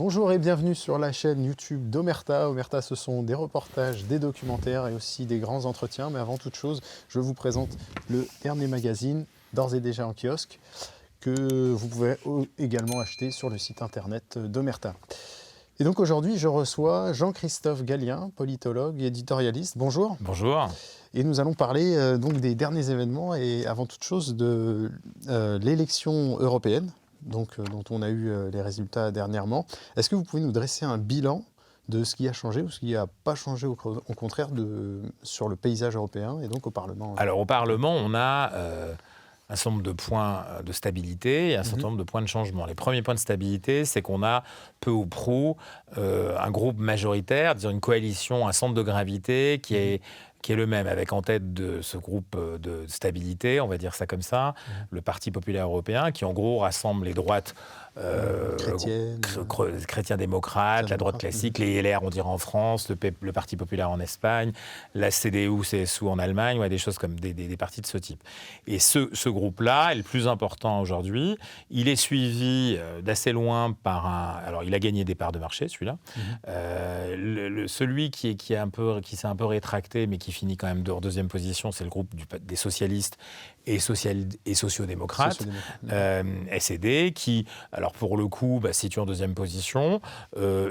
Bonjour et bienvenue sur la chaîne YouTube d'Omerta. Omerta, ce sont des reportages, des documentaires et aussi des grands entretiens. Mais avant toute chose, je vous présente le dernier magazine, d'ores et déjà en kiosque, que vous pouvez également acheter sur le site internet d'Omerta. Et donc aujourd'hui, je reçois Jean-Christophe Gallien, politologue et éditorialiste. Bonjour. Bonjour. Et nous allons parler donc des derniers événements et avant toute chose de l'élection européenne, donc, dont on a eu les résultats dernièrement. Est-ce que vous pouvez nous dresser un bilan de ce qui a changé ou ce qui n'a pas changé au contraire sur le paysage européen et donc au Parlement? Alors au Parlement, on a un certain nombre de points de stabilité et un certain nombre de points de changement. Les premiers points de stabilité, c'est qu'on a peu ou prou un groupe majoritaire, disons une coalition, un centre de gravité qui est le même, avec en tête de ce groupe de stabilité, on va dire ça comme ça, le Parti populaire européen, qui en gros rassemble les droites chrétiens-démocrates, la droite classique, les LR, on dirait en France, le Parti populaire en Espagne, la CDU-CSU en Allemagne, ouais, des choses comme des partis de ce type. Et ce groupe-là est le plus important aujourd'hui. Il est suivi d'assez loin par un... Alors, il a gagné des parts de marché, celui-là. Celui qui s'est un peu rétracté, mais qui finit quand même en deuxième position, c'est le groupe des socialistes et sociodémocrates, SED, qui, alors pour le coup, situe en deuxième position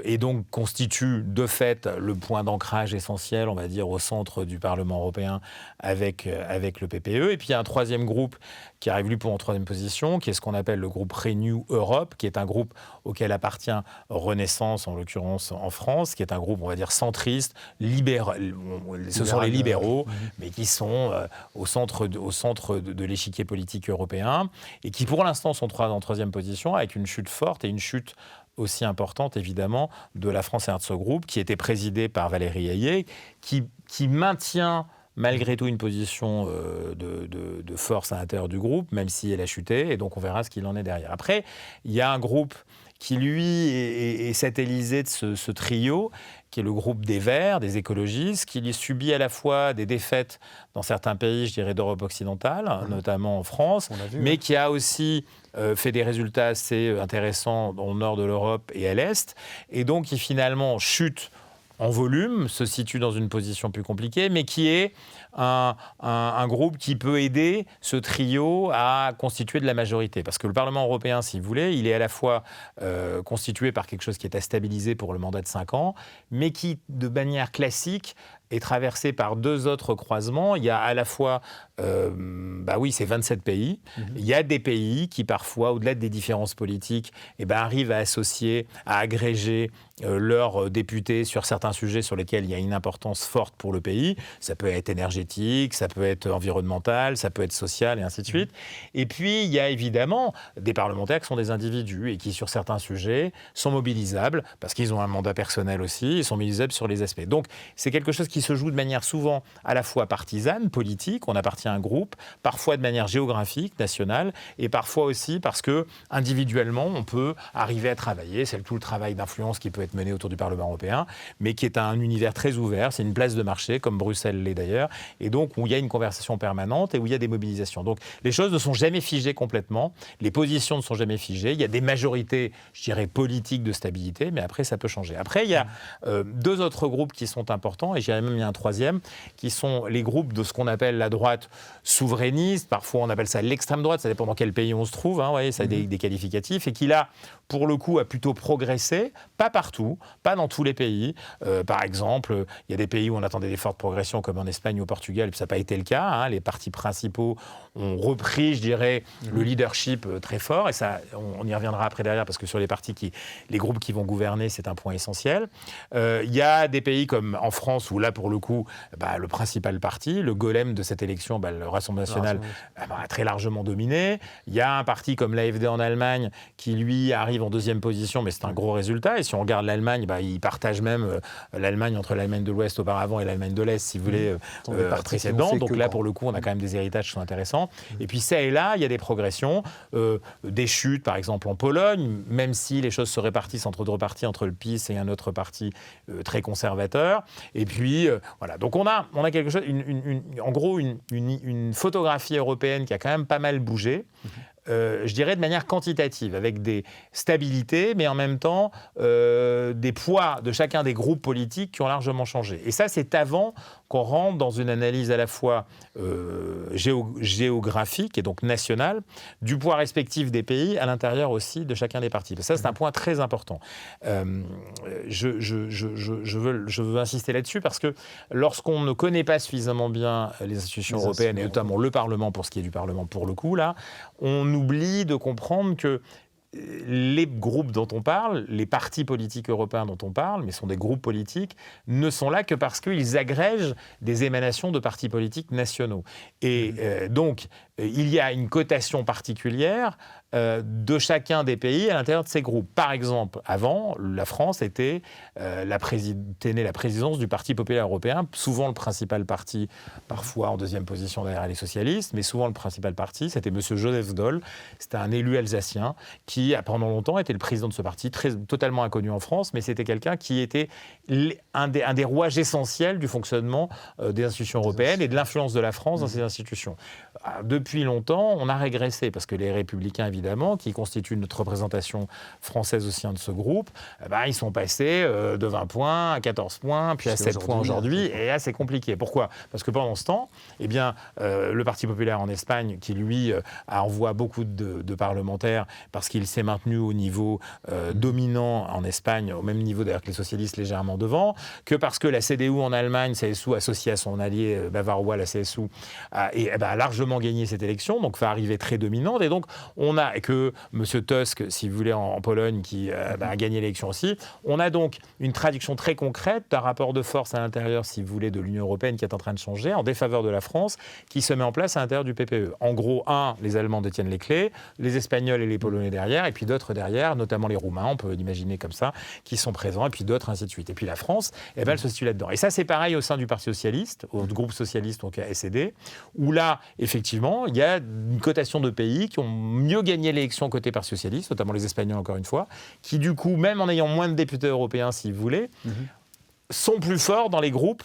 et donc constitue de fait le point d'ancrage essentiel, on va dire, au centre du Parlement européen avec le PPE. Et puis il y a un troisième groupe qui arrive lui pour en troisième position, qui est ce qu'on appelle le groupe Renew Europe, qui est un groupe auquel appartient Renaissance, en l'occurrence en France, qui est un groupe, on va dire, centriste, libéral. Ce sont les libéraux, mais qui sont au centre de l'échiquier politique européen, et qui pour l'instant sont en troisième position, avec une chute forte et une chute aussi importante, évidemment, de la France Herzog-Group, qui était présidée par Valérie Hayé, qui maintient malgré tout une position de force à l'intérieur du groupe, même si elle a chuté, et donc on verra ce qu'il en est derrière. Après, il y a un groupe qui, lui, est satellisé de ce trio, qui est le groupe des Verts, des écologistes, qui subit à la fois des défaites dans certains pays, je dirais, d'Europe occidentale, notamment en France, mais qui a aussi fait des résultats assez intéressants dans le nord de l'Europe et à l'Est, et donc qui finalement chute en volume, se situe dans une position plus compliquée, mais qui est un groupe qui peut aider ce trio à constituer de la majorité. Parce que le Parlement européen, si vous voulez, il est à la fois constitué par quelque chose qui est à stabiliser pour le mandat de 5 ans, mais qui, de manière classique, est traversé par deux autres croisements. Il y a à la fois, c'est 27 pays. Il y a des pays qui, parfois, au-delà des différences politiques, arrivent à associer, à agréger leurs députés sur certains sujets sur lesquels il y a une importance forte pour le pays. Ça peut être énergétique, ça peut être environnemental, ça peut être social, et ainsi de suite. Et puis, il y a évidemment des parlementaires qui sont des individus et qui, sur certains sujets, sont mobilisables, parce qu'ils ont un mandat personnel aussi, ils sont mobilisables sur les aspects. Donc, c'est quelque chose qui se joue de manière souvent à la fois partisane, politique, on appartient à un groupe, parfois de manière géographique, nationale, et parfois aussi parce que individuellement, on peut arriver à travailler. C'est tout le travail d'influence qui peut être mené autour du Parlement européen, mais qui est un univers très ouvert. C'est une place de marché, comme Bruxelles l'est d'ailleurs, et donc où il y a une conversation permanente et où il y a des mobilisations. Donc les choses ne sont jamais figées complètement, les positions ne sont jamais figées. Il y a des majorités, je dirais, politiques de stabilité, mais après, ça peut changer. Après, il y a deux autres groupes qui sont importants, et je dirais même il y a un troisième, qui sont les groupes de ce qu'on appelle la droite souverainiste. Parfois, on appelle ça l'extrême droite, ça dépend dans quel pays on se trouve, vous voyez, ça a des qualificatifs, et qui là, pour le coup, a plutôt progressé, pas partout, pas dans tous les pays. Par exemple, il y a des pays où on attendait des fortes progressions, comme en Espagne ou au Portugal, et puis ça n'a pas été le cas. Les partis principaux ont repris, je dirais, le leadership très fort, et ça, on y reviendra après derrière, parce que sur les groupes qui vont gouverner, c'est un point essentiel. Il y a des pays comme en France, où là, pour le coup, le principal parti, le golem de cette élection, le Rassemblement national, a très largement dominé. Il y a un parti comme l'AfD en Allemagne, qui lui arrive en deuxième position, mais c'est un gros résultat. Et si on regarde l'Allemagne, il partage même l'Allemagne entre l'Allemagne de l'Ouest auparavant et l'Allemagne de l'Est, si vous voulez, précédente. Donc là, pour le coup, on a quand même des héritages qui sont intéressants. Et puis ça et là, il y a des progressions, des chutes, par exemple en Pologne, même si les choses se répartissent entre deux partis, entre le PiS et un autre parti très conservateur. Et puis, voilà. Donc on a quelque chose, en gros, une photographie européenne qui a quand même pas mal bougé. je dirais de manière quantitative, avec des stabilités, mais en même temps des poids de chacun des groupes politiques qui ont largement changé. Et ça, c'est avant qu'on rentre dans une analyse à la fois géographique et donc nationale du poids respectif des pays à l'intérieur aussi de chacun des partis. Ça, c'est un point très important. Je veux insister là-dessus parce que lorsqu'on ne connaît pas suffisamment bien les institutions européennes, et notamment le Parlement, pour ce qui est du Parlement pour le coup, là, on oublie de comprendre que les groupes dont on parle, les partis politiques européens dont on parle, mais sont des groupes politiques, ne sont là que parce qu'ils agrègent des émanations de partis politiques nationaux. Et donc, il y a une cotation particulière de chacun des pays à l'intérieur de ces groupes. Par exemple, avant, la France était la présidence du Parti populaire européen, souvent le principal parti, parfois en deuxième position derrière les socialistes, mais souvent le principal parti, c'était M. Joseph Daul, c'était un élu alsacien qui, pendant longtemps, était le président de ce parti, totalement inconnu en France, mais c'était quelqu'un qui était un des rouages essentiels du fonctionnement des institutions européennes et de l'influence de la France dans ces institutions. Depuis longtemps, on a régressé, parce que les Républicains, évidemment, qui constituent notre représentation française au sein de ce groupe, ils sont passés de 20 points à 14 points, puis à 7 points aujourd'hui, et là, c'est compliqué. Pourquoi ? Parce que pendant ce temps, le Parti populaire en Espagne, qui lui envoie beaucoup de parlementaires, parce qu'il s'est maintenu au niveau dominant en Espagne, au même niveau d'ailleurs que les socialistes légèrement devant, que parce que la CDU en Allemagne, CSU, associée à son allié bavarois, la CSU, a largement gagné cette élection, donc va arriver très dominante, et donc on a que M. Tusk, si vous voulez, en Pologne, qui a gagné l'élection aussi. On a donc une traduction très concrète d'un rapport de force à l'intérieur, si vous voulez, de l'Union européenne qui est en train de changer, en défaveur de la France, qui se met en place à l'intérieur du PPE. En gros, les Allemands détiennent les clés, les Espagnols et les Polonais derrière, et puis d'autres derrière, notamment les Roumains, on peut l'imaginer comme ça, qui sont présents, et puis d'autres, ainsi de suite. Et puis la France, elle se situe là-dedans. Et ça, c'est pareil au sein du Parti socialiste, au groupe socialiste, donc SED, où là, effectivement, il y a une cotation de pays qui ont mieux gagné l'élection côté Parti socialiste, notamment les Espagnols, encore une fois, qui du coup, même en ayant moins de députés européens, si vous voulez, sont plus forts dans les groupes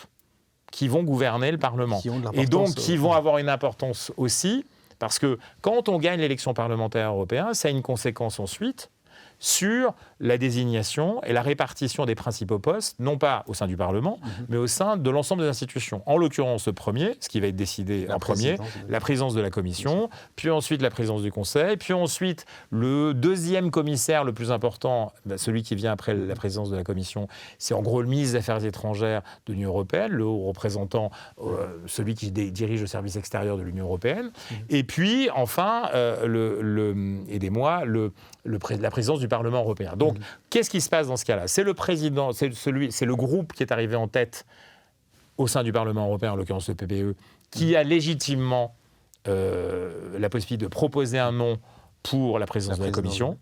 qui vont gouverner le Parlement. Et donc, qui vont avoir une importance aussi, parce que quand on gagne l'élection parlementaire européenne, ça a une conséquence ensuite sur la désignation et la répartition des principaux postes, non pas au sein du Parlement, mais au sein de l'ensemble des institutions. En l'occurrence, ce premier, ce qui va être décidé en premier, la présidence de la Commission, puis ensuite la présidence du Conseil, puis ensuite le deuxième commissaire le plus important, celui qui vient après la présidence de la Commission, c'est en gros le ministre des Affaires étrangères de l'Union européenne, le haut représentant, celui qui dirige le service extérieur de l'Union européenne, et puis enfin, aidez-moi, la présidence du Parlement européen. Donc, qu'est-ce qui se passe dans ce cas-là ? C'est le président, c'est le groupe qui est arrivé en tête au sein du Parlement européen, en l'occurrence le PPE, qui a légitimement la possibilité de proposer un nom pour la présidence de la Commission.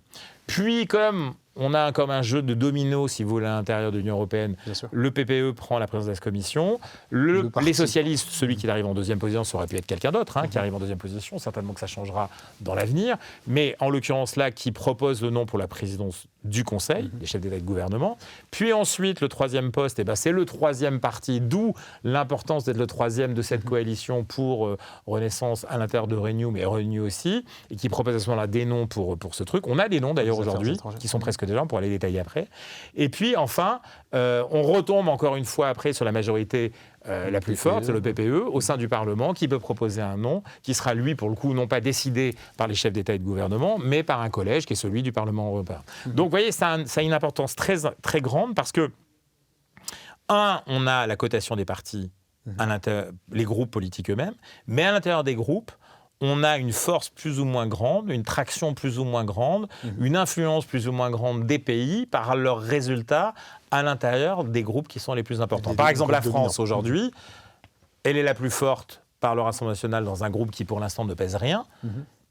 Puis, comme on a comme un jeu de domino, si vous voulez, à l'intérieur de l'Union européenne, le PPE prend la présidence de la Commission, les socialistes, celui qui arrive en deuxième position, ça aurait pu être quelqu'un d'autre qui arrive en deuxième position, certainement que ça changera dans l'avenir, mais en l'occurrence là, qui propose le nom pour la présidence du Conseil, des chefs d'État et de gouvernement. Puis ensuite, le troisième poste, c'est le troisième parti, d'où l'importance d'être le troisième de cette coalition pour Renaissance à l'intérieur de Renew, mais Renew aussi, et qui propose à ce moment-là des noms pour ce truc. On a des noms d'ailleurs aujourd'hui, qui sont presque déjà, on pourra les détailler après. Et puis enfin, on retombe encore une fois après sur la majorité la plus forte, c'est le PPE, au sein du Parlement, qui peut proposer un nom, qui sera lui, pour le coup, non pas décidé par les chefs d'État et de gouvernement, mais par un collège qui est celui du Parlement européen. Donc vous voyez, ça a une importance très, très grande parce que, on a la cotation des partis, les groupes politiques eux-mêmes, mais à l'intérieur des groupes, on a une force plus ou moins grande, une traction plus ou moins grande, une influence plus ou moins grande des pays par leurs résultats à l'intérieur des groupes qui sont les plus importants. Par exemple, la France, aujourd'hui, elle est la plus forte par le Rassemblement national dans un groupe qui, pour l'instant, ne pèse rien,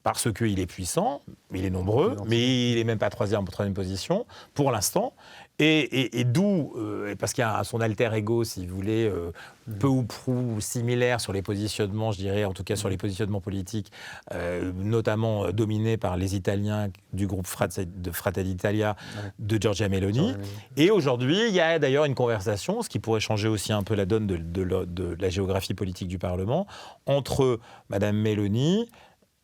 parce qu'il est puissant, il est nombreux, mais il n'est même pas troisième position, pour l'instant. Et d'où, parce qu'il y a son alter ego, si vous voulez, peu ou prou similaire sur les positionnements, je dirais, en tout cas sur les positionnements politiques, notamment dominés par les Italiens du groupe de Fratelli d'Italia de Giorgia Meloni. Et aujourd'hui, il y a d'ailleurs une conversation, ce qui pourrait changer aussi un peu la donne de la géographie politique du Parlement, entre Mme Meloni,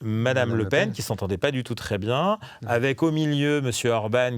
Madame Le Pen, qui ne s'entendait pas du tout très bien, avec au milieu M. Orban,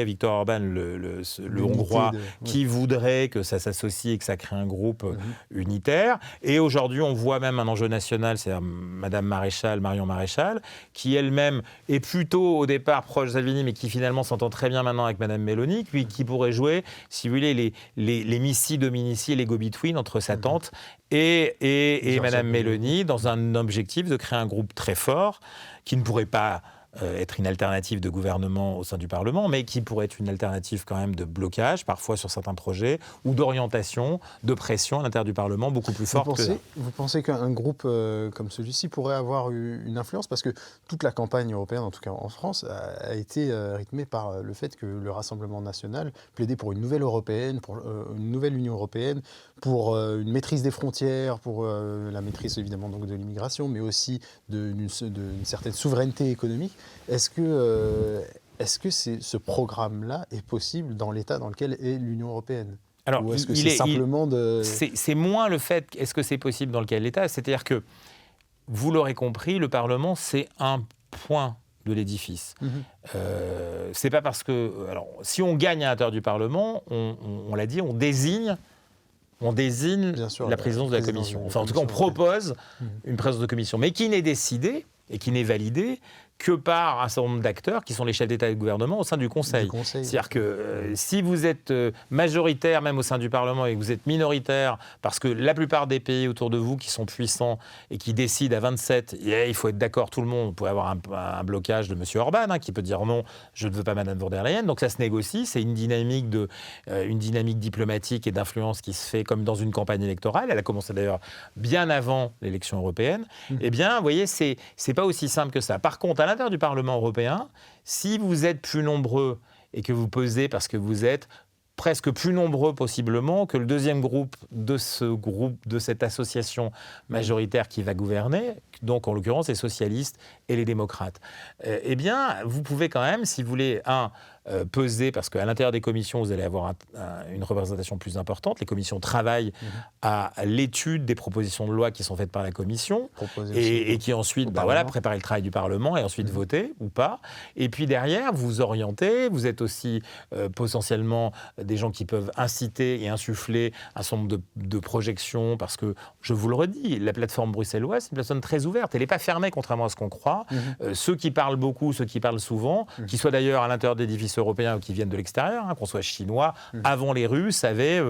Viktor Orban, le Hongrois, qui voudrait que ça s'associe et que ça crée un groupe unitaire. Et aujourd'hui, on voit même un enjeu national, c'est Madame Marion Maréchal, qui elle-même est plutôt au départ proche de Salvini, mais qui finalement s'entend très bien maintenant avec Madame Meloni, qui pourrait jouer, si vous voulez, les Missy Dominici et les go-between entre sa tante et Madame Meloni, dans un objectif de créer un groupe très fort, qui ne pourrait pas être une alternative de gouvernement au sein du Parlement, mais qui pourrait être une alternative quand même de blocage, parfois sur certains projets, ou d'orientation, de pression à l'intérieur du Parlement, beaucoup plus forte que... Vous pensez qu'un groupe comme celui-ci pourrait avoir une influence? Parce que toute la campagne européenne, en tout cas en France, a été rythmée par le fait que le Rassemblement national plaidait pour une nouvelle européenne, pour une nouvelle Union européenne, pour une maîtrise des frontières, pour la maîtrise évidemment donc de l'immigration, mais aussi d'une certaine souveraineté économique. Est-ce que ce programme-là est possible dans l'état dans lequel est l'Union européenne? Alors, ou est-ce que c'est simplement de... C'est moins le fait, est-ce que c'est possible dans lequel l'état? C'est-à-dire que, vous l'aurez compris, le Parlement, c'est un point de l'édifice. C'est pas parce que... Alors, si on gagne à l'intérieur du Parlement, on l'a dit, on désigne sûr, la présidence de la Commission. Enfin, en tout cas, on propose une présidence de Commission, mais qui n'est décidée et qui n'est validée que par un certain nombre d'acteurs qui sont les chefs d'État et de gouvernement au sein du Conseil. C'est-à-dire que si vous êtes majoritaire même au sein du Parlement et que vous êtes minoritaire, parce que la plupart des pays autour de vous qui sont puissants et qui décident à 27, il faut être d'accord tout le monde, vous pouvez avoir un blocage de M. Orban qui peut dire non, je ne veux pas Mme von der Leyen, donc ça se négocie, c'est une dynamique diplomatique et d'influence qui se fait comme dans une campagne électorale, elle a commencé d'ailleurs bien avant l'élection européenne. Eh bien, vous voyez, c'est pas aussi simple que ça. Par contre, à l'intérieur du Parlement européen, si vous êtes plus nombreux et que vous pesez parce que vous êtes presque plus nombreux possiblement que le deuxième groupe de cette association majoritaire qui va gouverner, donc en l'occurrence les socialistes et les démocrates, eh bien, vous pouvez quand même, si vous voulez, peser, parce qu'à l'intérieur des commissions, vous allez avoir une représentation plus importante. Les commissions travaillent à l'étude des propositions de loi qui sont faites par la commission et qui ensuite préparent le travail du Parlement et ensuite voter ou pas. Et puis derrière, vous orientez, vous êtes aussi potentiellement des gens qui peuvent inciter et insuffler un certain nombre de projections, parce que, je vous le redis, la plateforme bruxelloise, c'est une plateforme très ouverte. Elle n'est pas fermée, contrairement à ce qu'on croit. Ceux qui parlent beaucoup, ceux qui parlent souvent, qui soient d'ailleurs à l'intérieur d'édifices européens ou qui viennent de l'extérieur, qu'on soit chinois, avant les Russes, avaient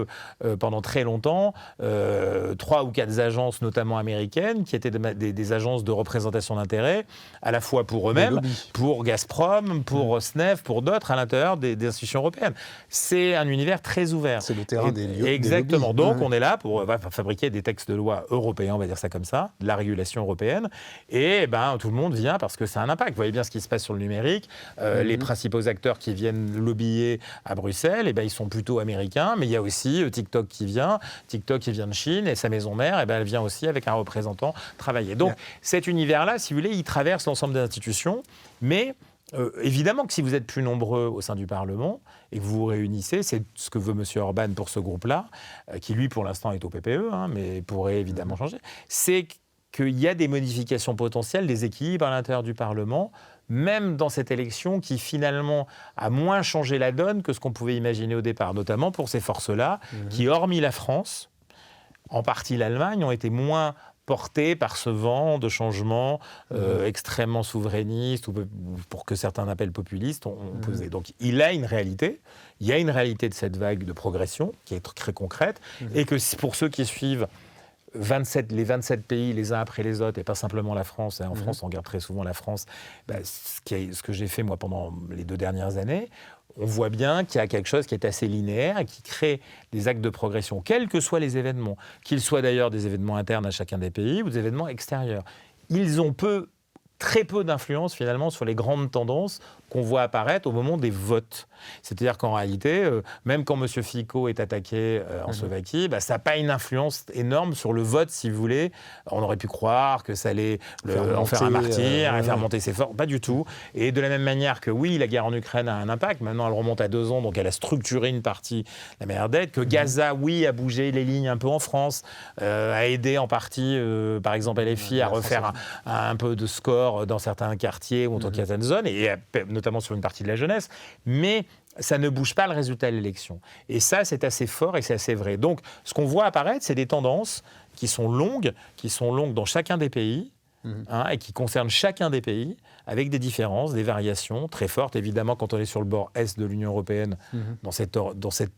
pendant très longtemps 3 ou 4 agences, notamment américaines, qui étaient des agences de représentation d'intérêts, à la fois pour eux-mêmes, pour Gazprom, pour Rosneft, pour d'autres à l'intérieur des institutions européennes. C'est un univers très ouvert. C'est le terrain des lieux. Exactement. Donc on est là pour fabriquer des textes de loi européens, on va dire ça comme ça, de la régulation européenne, et tout le monde vient parce que ça a un impact. Vous voyez bien ce qui se passe sur le numérique. Les principaux acteurs qui viennent lobbyer à Bruxelles, ils sont plutôt américains, mais il y a aussi TikTok qui vient de Chine, et sa maison mère, elle vient aussi avec un représentant travailler. Donc cet univers-là, si vous voulez, il traverse l'ensemble des institutions, mais évidemment que si vous êtes plus nombreux au sein du Parlement et que vous vous réunissez, c'est ce que veut M. Orban pour ce groupe-là, qui lui pour l'instant est au PPE, mais pourrait évidemment changer, c'est qu'il y a des modifications potentielles, des équilibres à l'intérieur du Parlement, même dans cette élection qui finalement a moins changé la donne que ce qu'on pouvait imaginer au départ, notamment pour ces forces-là, qui, hormis la France, en partie l'Allemagne, ont été moins portées par ce vent de changement extrêmement souverainiste, ou pour que certains appellent populiste. Donc il y a une réalité de cette vague de progression qui est très concrète, et que pour ceux qui suivent les 27 pays les uns après les autres, et pas simplement la France. En France, on regarde très souvent la France. Ce que j'ai fait, moi, pendant les 2 dernières années, on voit bien qu'il y a quelque chose qui est assez linéaire et qui crée des actes de progression, quels que soient les événements, qu'ils soient d'ailleurs des événements internes à chacun des pays ou des événements extérieurs. Ils ont très peu d'influence, finalement, sur les grandes tendances qu'on voit apparaître au moment des votes. C'est-à-dire qu'en réalité, même quand M. Fico est attaqué en Slovaquie, ça n'a pas une influence énorme sur le vote, si vous voulez. On aurait pu croire que ça allait en faire un martyr, faire monter ses forces. Pas du tout. Et de la même manière que oui, la guerre en Ukraine a un impact. Maintenant, elle remonte à 2 ans, donc elle a structuré une partie de la manière d'être. Que Gaza, oui, a bougé les lignes un peu en France, a aidé en partie, par exemple, LFI à refaire un peu de score dans certains quartiers ou dans certaines zones, et notamment sur une partie de la jeunesse. Mais ça ne bouge pas le résultat de l'élection. Et ça, c'est assez fort et c'est assez vrai. Donc, ce qu'on voit apparaître, c'est des tendances qui sont longues dans chacun des pays, et qui concernent chacun des pays, avec des différences, des variations très fortes. Évidemment, quand on est sur le bord est de l'Union européenne, dans cet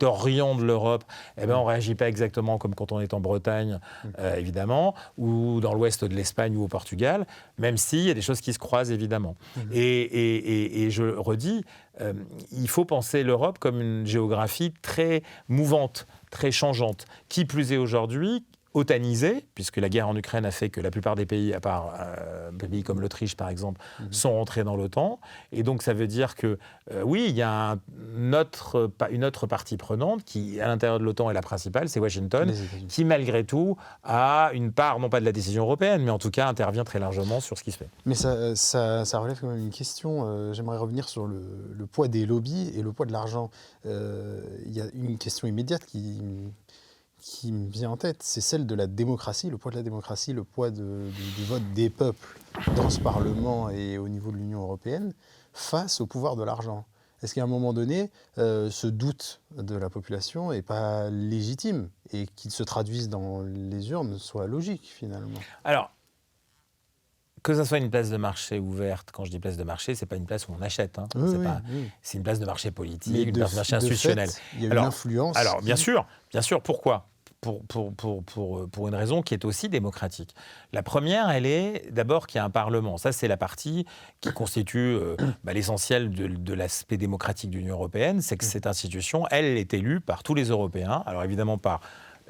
orient de l'Europe, on ne réagit pas exactement comme quand on est en Bretagne, évidemment, ou dans l'ouest de l'Espagne ou au Portugal, même s'il y a des choses qui se croisent, évidemment. Et je redis, il faut penser l'Europe comme une géographie très mouvante, très changeante. Qui plus est aujourd'hui, otanisée, puisque la guerre en Ukraine a fait que la plupart des pays, à part des pays comme l'Autriche par exemple, sont rentrés dans l'OTAN. Et donc ça veut dire que, oui, il y a une autre partie prenante qui, à l'intérieur de l'OTAN, est la principale, c'est Washington, qui malgré tout a une part, non pas de la décision européenne, mais en tout cas intervient très largement sur ce qui se fait. Mais ça relève quand même une question. J'aimerais revenir sur le poids des lobbies et le poids de l'argent. Il y a une question immédiate qui me vient en tête, c'est celle de la démocratie, le poids de la démocratie, le poids du vote des peuples dans ce Parlement et au niveau de l'Union européenne face au pouvoir de l'argent. Est-ce qu'à un moment donné, ce doute de la population n'est pas légitime et qu'il se traduise dans les urnes soit logique finalement? Alors, que ça soit une place de marché ouverte, quand je dis place de marché, ce n'est pas une place où on achète. C'est une place de marché politique, une place de marché institutionnel. Il y a une influence. Alors, bien sûr. Pourquoi ? Pour une raison qui est aussi démocratique. La première, elle est d'abord qu'il y a un Parlement. Ça, c'est la partie qui constitue l'essentiel de l'aspect démocratique de l'Union européenne. C'est que cette institution, elle est élue par tous les Européens. Alors évidemment par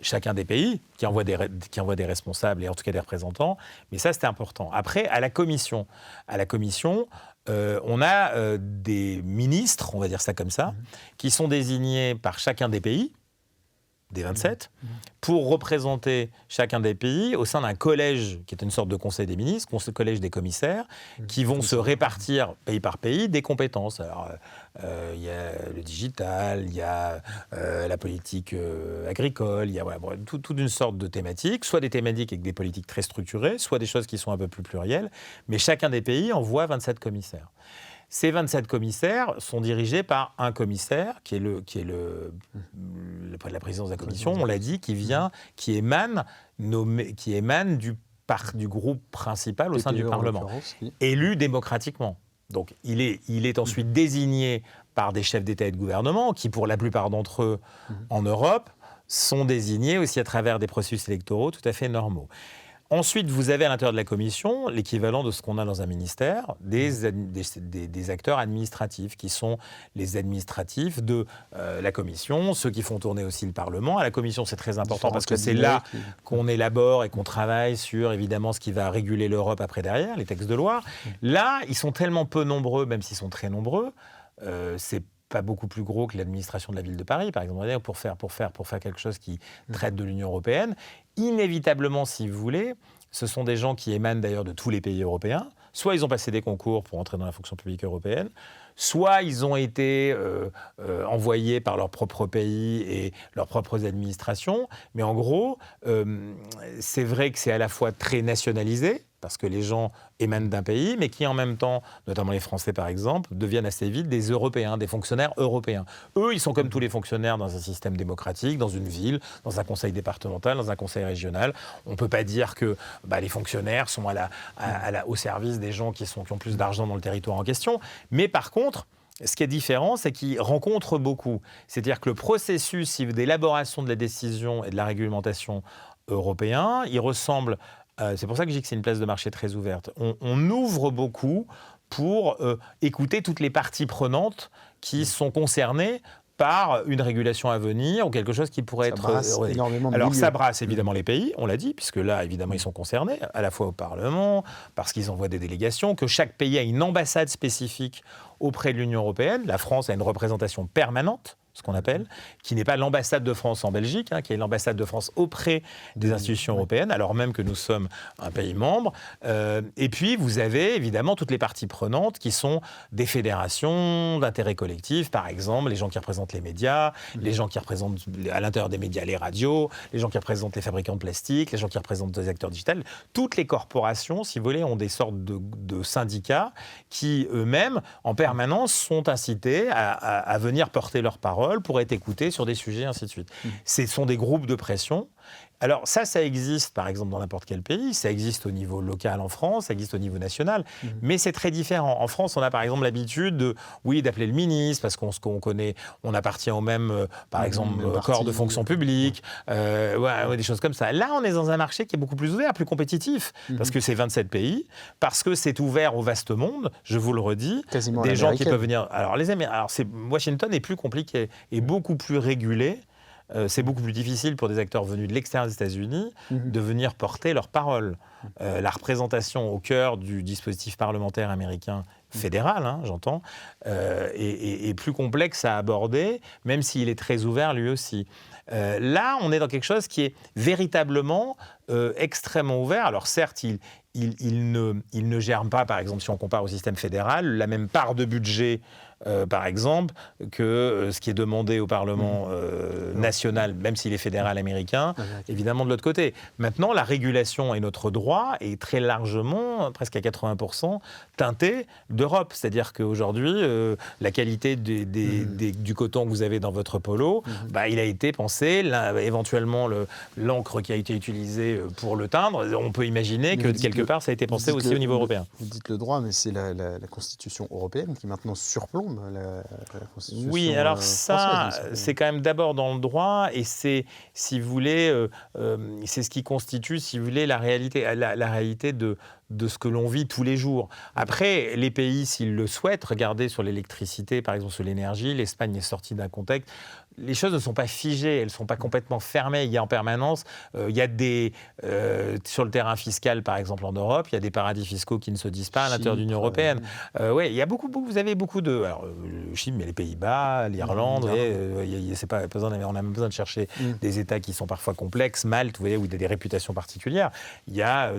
chacun des pays qui envoie des responsables et en tout cas des représentants. Mais ça, c'était important. Après, à la Commission, on a des ministres, on va dire ça comme ça, qui sont désignés par chacun des pays, des 27, pour représenter chacun des pays au sein d'un collège, qui est une sorte de conseil des ministres, collège des commissaires, qui vont se répartir pays par pays des compétences. Alors, il y a le digital, il y a la politique agricole, il y a toute une sorte de thématiques, soit des thématiques avec des politiques très structurées, soit des choses qui sont un peu plus plurielles, mais chacun des pays envoie 27 commissaires. Ces 27 commissaires sont dirigés par un commissaire, qui est la présidence de la commission, on l'a dit, qui émane du groupe principal au sein du Parlement, élu démocratiquement. Donc il est ensuite désigné par des chefs d'État et de gouvernement, qui pour la plupart d'entre eux, en Europe, sont désignés aussi à travers des processus électoraux tout à fait normaux. Ensuite, vous avez à l'intérieur de la commission l'équivalent de ce qu'on a dans un ministère, des acteurs administratifs, qui sont les administratifs de la commission, ceux qui font tourner aussi le Parlement. À la commission, c'est très important parce que c'est là qu'on élabore et qu'on travaille sur, évidemment, ce qui va réguler l'Europe après derrière, les textes de loi. Là, ils sont tellement peu nombreux, même s'ils sont très nombreux, c'est pas beaucoup plus gros que l'administration de la ville de Paris, par exemple, pour faire quelque chose qui traite de l'Union européenne. Inévitablement, si vous voulez, ce sont des gens qui émanent d'ailleurs de tous les pays européens. Soit ils ont passé des concours pour entrer dans la fonction publique européenne, soit ils ont été envoyés par leur propre pays et leurs propres administrations. Mais en gros, c'est vrai que c'est à la fois très nationalisé, parce que les gens émanent d'un pays, mais qui en même temps, notamment les Français par exemple, deviennent assez vite des Européens, des fonctionnaires européens. Eux, ils sont comme tous les fonctionnaires dans un système démocratique, dans une ville, dans un conseil départemental, dans un conseil régional. On ne peut pas dire que les fonctionnaires sont au service des gens qui ont plus d'argent dans le territoire en question. Mais par contre, ce qui est différent, c'est qu'ils rencontrent beaucoup. C'est-à-dire que le processus d'élaboration de la décision et de la réglementation européen, il ressemble... c'est pour ça que je dis que c'est une place de marché très ouverte. On ouvre beaucoup pour écouter toutes les parties prenantes qui sont concernées par une régulation à venir ou quelque chose qui pourrait ça brasse énormément de Alors milieux. ça brasse évidemment les pays, on l'a dit, puisque là évidemment ils sont concernés, à la fois au Parlement, parce qu'ils envoient des délégations, que chaque pays a une ambassade spécifique auprès de l'Union européenne. La France a une représentation permanente, ce qu'on appelle, qui n'est pas l'ambassade de France en Belgique, qui est l'ambassade de France auprès des institutions européennes, alors même que nous sommes un pays membre. Et puis, vous avez évidemment toutes les parties prenantes qui sont des fédérations d'intérêt collectif, par exemple, les gens qui représentent les médias, les gens qui représentent à l'intérieur des médias les radios, les gens qui représentent les fabricants de plastique, les gens qui représentent les acteurs digitales. Toutes les corporations, si vous voulez, ont des sortes de syndicats qui, eux-mêmes, en permanence, sont incités à venir porter leur parole pour être écoutés sur des sujets, ainsi de suite. Ce sont des groupes de pression. Alors ça existe par exemple dans n'importe quel pays, ça existe au niveau local en France, ça existe au niveau national, mais c'est très différent. En France, on a par exemple l'habitude d'appeler le ministre, parce qu'on connaît, on appartient au même, par exemple, corps de fonction publique, des choses comme ça. Là, on est dans un marché qui est beaucoup plus ouvert, plus compétitif, parce que c'est 27 pays, parce que c'est ouvert au vaste monde, je vous le redis, quasiment des gens qui peuvent venir... Alors, Washington est plus compliqué, et beaucoup plus régulé. C'est beaucoup plus difficile pour des acteurs venus de l'extérieur des États-Unis de venir porter leur parole. La représentation au cœur du dispositif parlementaire américain fédéral, j'entends, est plus complexe à aborder, même s'il est très ouvert lui aussi. Là, on est dans quelque chose qui est véritablement extrêmement ouvert. Alors certes, il ne germe pas, par exemple, si on compare au système fédéral, la même part de budget, par exemple, que ce qui est demandé au Parlement national, même s'il est fédéral américain, évidemment de l'autre côté. Maintenant, la régulation et notre droit est très largement, presque à 80%, teinté d'Europe. C'est-à-dire qu'aujourd'hui, la qualité du coton que vous avez dans votre polo, il a été pensé, éventuellement l'encre qui a été utilisée pour le teindre, on peut imaginer que quelque part ça a été pensé aussi au niveau européen. Vous dites le droit, mais c'est la Constitution européenne qui maintenant surplombe la Constitution Oui, alors ça, française. c'est quand même d'abord dans le droit, et c'est, si vous voulez, c'est ce qui constitue, si vous voulez, la réalité de ce que l'on vit tous les jours. Après, les pays, s'ils le souhaitent, regardez sur l'électricité, par exemple sur l'énergie, l'Espagne est sortie d'un contexte. Les choses ne sont pas figées, elles ne sont pas complètement fermées. Il y a en permanence, il y a sur le terrain fiscal, par exemple en Europe, il y a des paradis fiscaux qui ne se disent pas à l'intérieur de l'Union européenne. Il y a vous avez beaucoup de... Alors, le Chine, mais les Pays-Bas, l'Irlande, on a même besoin de chercher des États qui sont parfois complexes, Malte, vous voyez, où il y a des réputations particulières. Il y a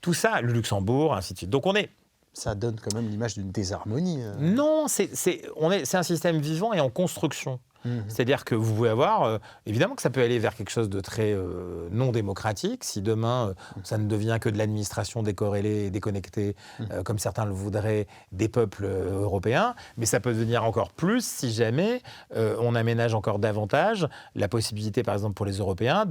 tout ça, le Luxembourg, ainsi de suite. Donc on est... Ça donne quand même l'image d'une désharmonie. Non, c'est un système vivant et en construction. C'est-à-dire que vous pouvez avoir, évidemment que ça peut aller vers quelque chose de très non démocratique, si demain ça ne devient que de l'administration décorrélée et déconnectée, comme certains le voudraient, des peuples européens, mais ça peut devenir encore plus si jamais on aménage encore davantage la possibilité, par exemple pour les Européens,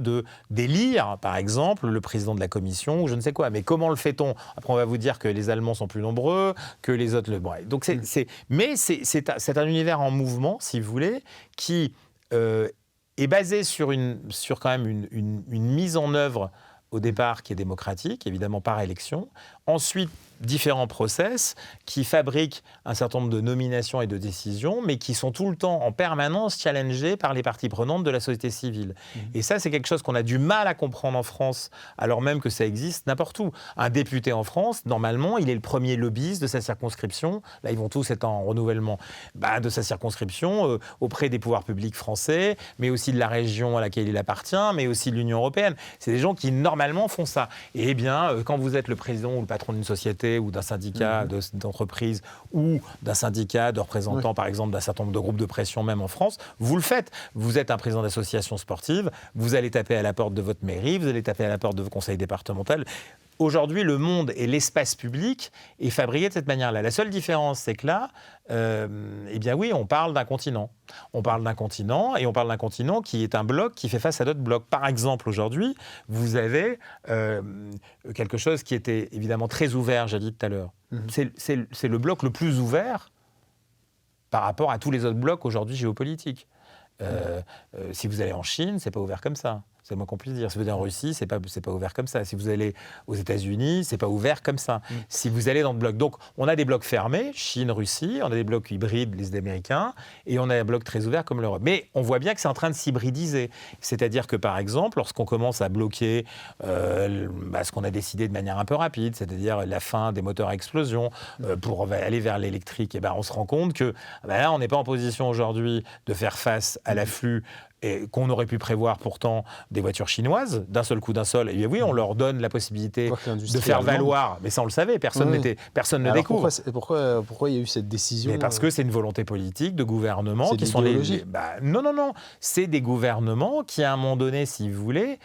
d'élire, par exemple, le président de la Commission ou je ne sais quoi. Mais comment le fait-on ? Après, on va vous dire que les Allemands sont plus nombreux, que les autres... Donc mais c'est un univers en mouvement, si vous voulez, qui est basé sur quand même une mise en œuvre au départ qui est démocratique, évidemment par élection. Ensuite, différents process qui fabriquent un certain nombre de nominations et de décisions, mais qui sont tout le temps en permanence challengés par les parties prenantes de la société civile. Et ça, c'est quelque chose qu'on a du mal à comprendre en France, alors même que ça existe n'importe où. Un député en France, normalement, il est le premier lobbyiste de sa circonscription. Là, ils vont tous être en renouvellement de sa circonscription auprès des pouvoirs publics français, mais aussi de la région à laquelle il appartient, mais aussi de l'Union européenne. C'est des gens qui, normalement, font ça. Et eh bien, quand vous êtes le président ou le patron d'une société ou d'un syndicat d'entreprise ou d'un syndicat de représentants, par exemple, d'un certain nombre de groupes de pression, même en France, vous le faites. Vous êtes un président d'association sportive, vous allez taper à la porte de votre mairie, vous allez taper à la porte de vos conseils départementaux. Aujourd'hui, le monde et l'espace public est fabriqué de cette manière-là. La seule différence, c'est que là, on parle d'un continent. On parle d'un continent, et on parle d'un continent qui est un bloc qui fait face à d'autres blocs. Par exemple, aujourd'hui, vous avez quelque chose qui était évidemment très ouvert, j'ai dit tout à l'heure. C'est le bloc le plus ouvert par rapport à tous les autres blocs aujourd'hui géopolitiques. Si vous allez en Chine, c'est pas ouvert comme ça. c'est le moins qu'on puisse dire. Si vous allez en Russie, c'est pas ouvert comme ça. Si vous allez aux États-Unis, c'est pas ouvert comme ça. Si vous allez dans le bloc, donc on a des blocs fermés, Chine, Russie, on a des blocs hybrides, les Américains, et on a un bloc très ouvert comme l'Europe. Mais on voit bien que c'est en train de s'hybridiser. C'est-à-dire que par exemple, lorsqu'on commence à bloquer ce qu'on a décidé de manière un peu rapide, c'est-à-dire la fin des moteurs à explosion pour aller vers l'électrique, et on se rend compte que là, on n'est pas en position aujourd'hui de faire face à l'afflux et qu'on aurait pu prévoir pourtant des voitures chinoises, d'un seul coup, d'un seul. Et oui, on leur donne la possibilité de faire valoir, mais ça on le savait, personne ne découvre. Pourquoi il y a eu cette décision? Mais parce que c'est une volonté politique de gouvernement qui sont non, c'est des gouvernements qui à un moment donné, si vous voulez,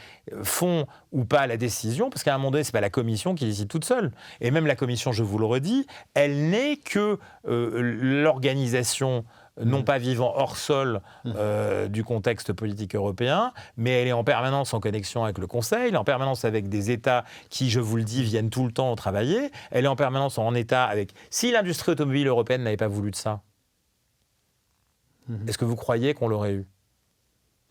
font ou pas la décision, parce qu'à un moment donné, c'est pas la commission qui décide toute seule. Et même la commission, je vous le redis, elle n'est que l'organisation non pas vivant hors sol du contexte politique européen, mais elle est en permanence en connexion avec le Conseil, elle est en permanence avec des États qui, je vous le dis, viennent tout le temps travailler, elle est en permanence en État avec... Si l'industrie automobile européenne n'avait pas voulu de ça, est-ce que vous croyez qu'on l'aurait eu ?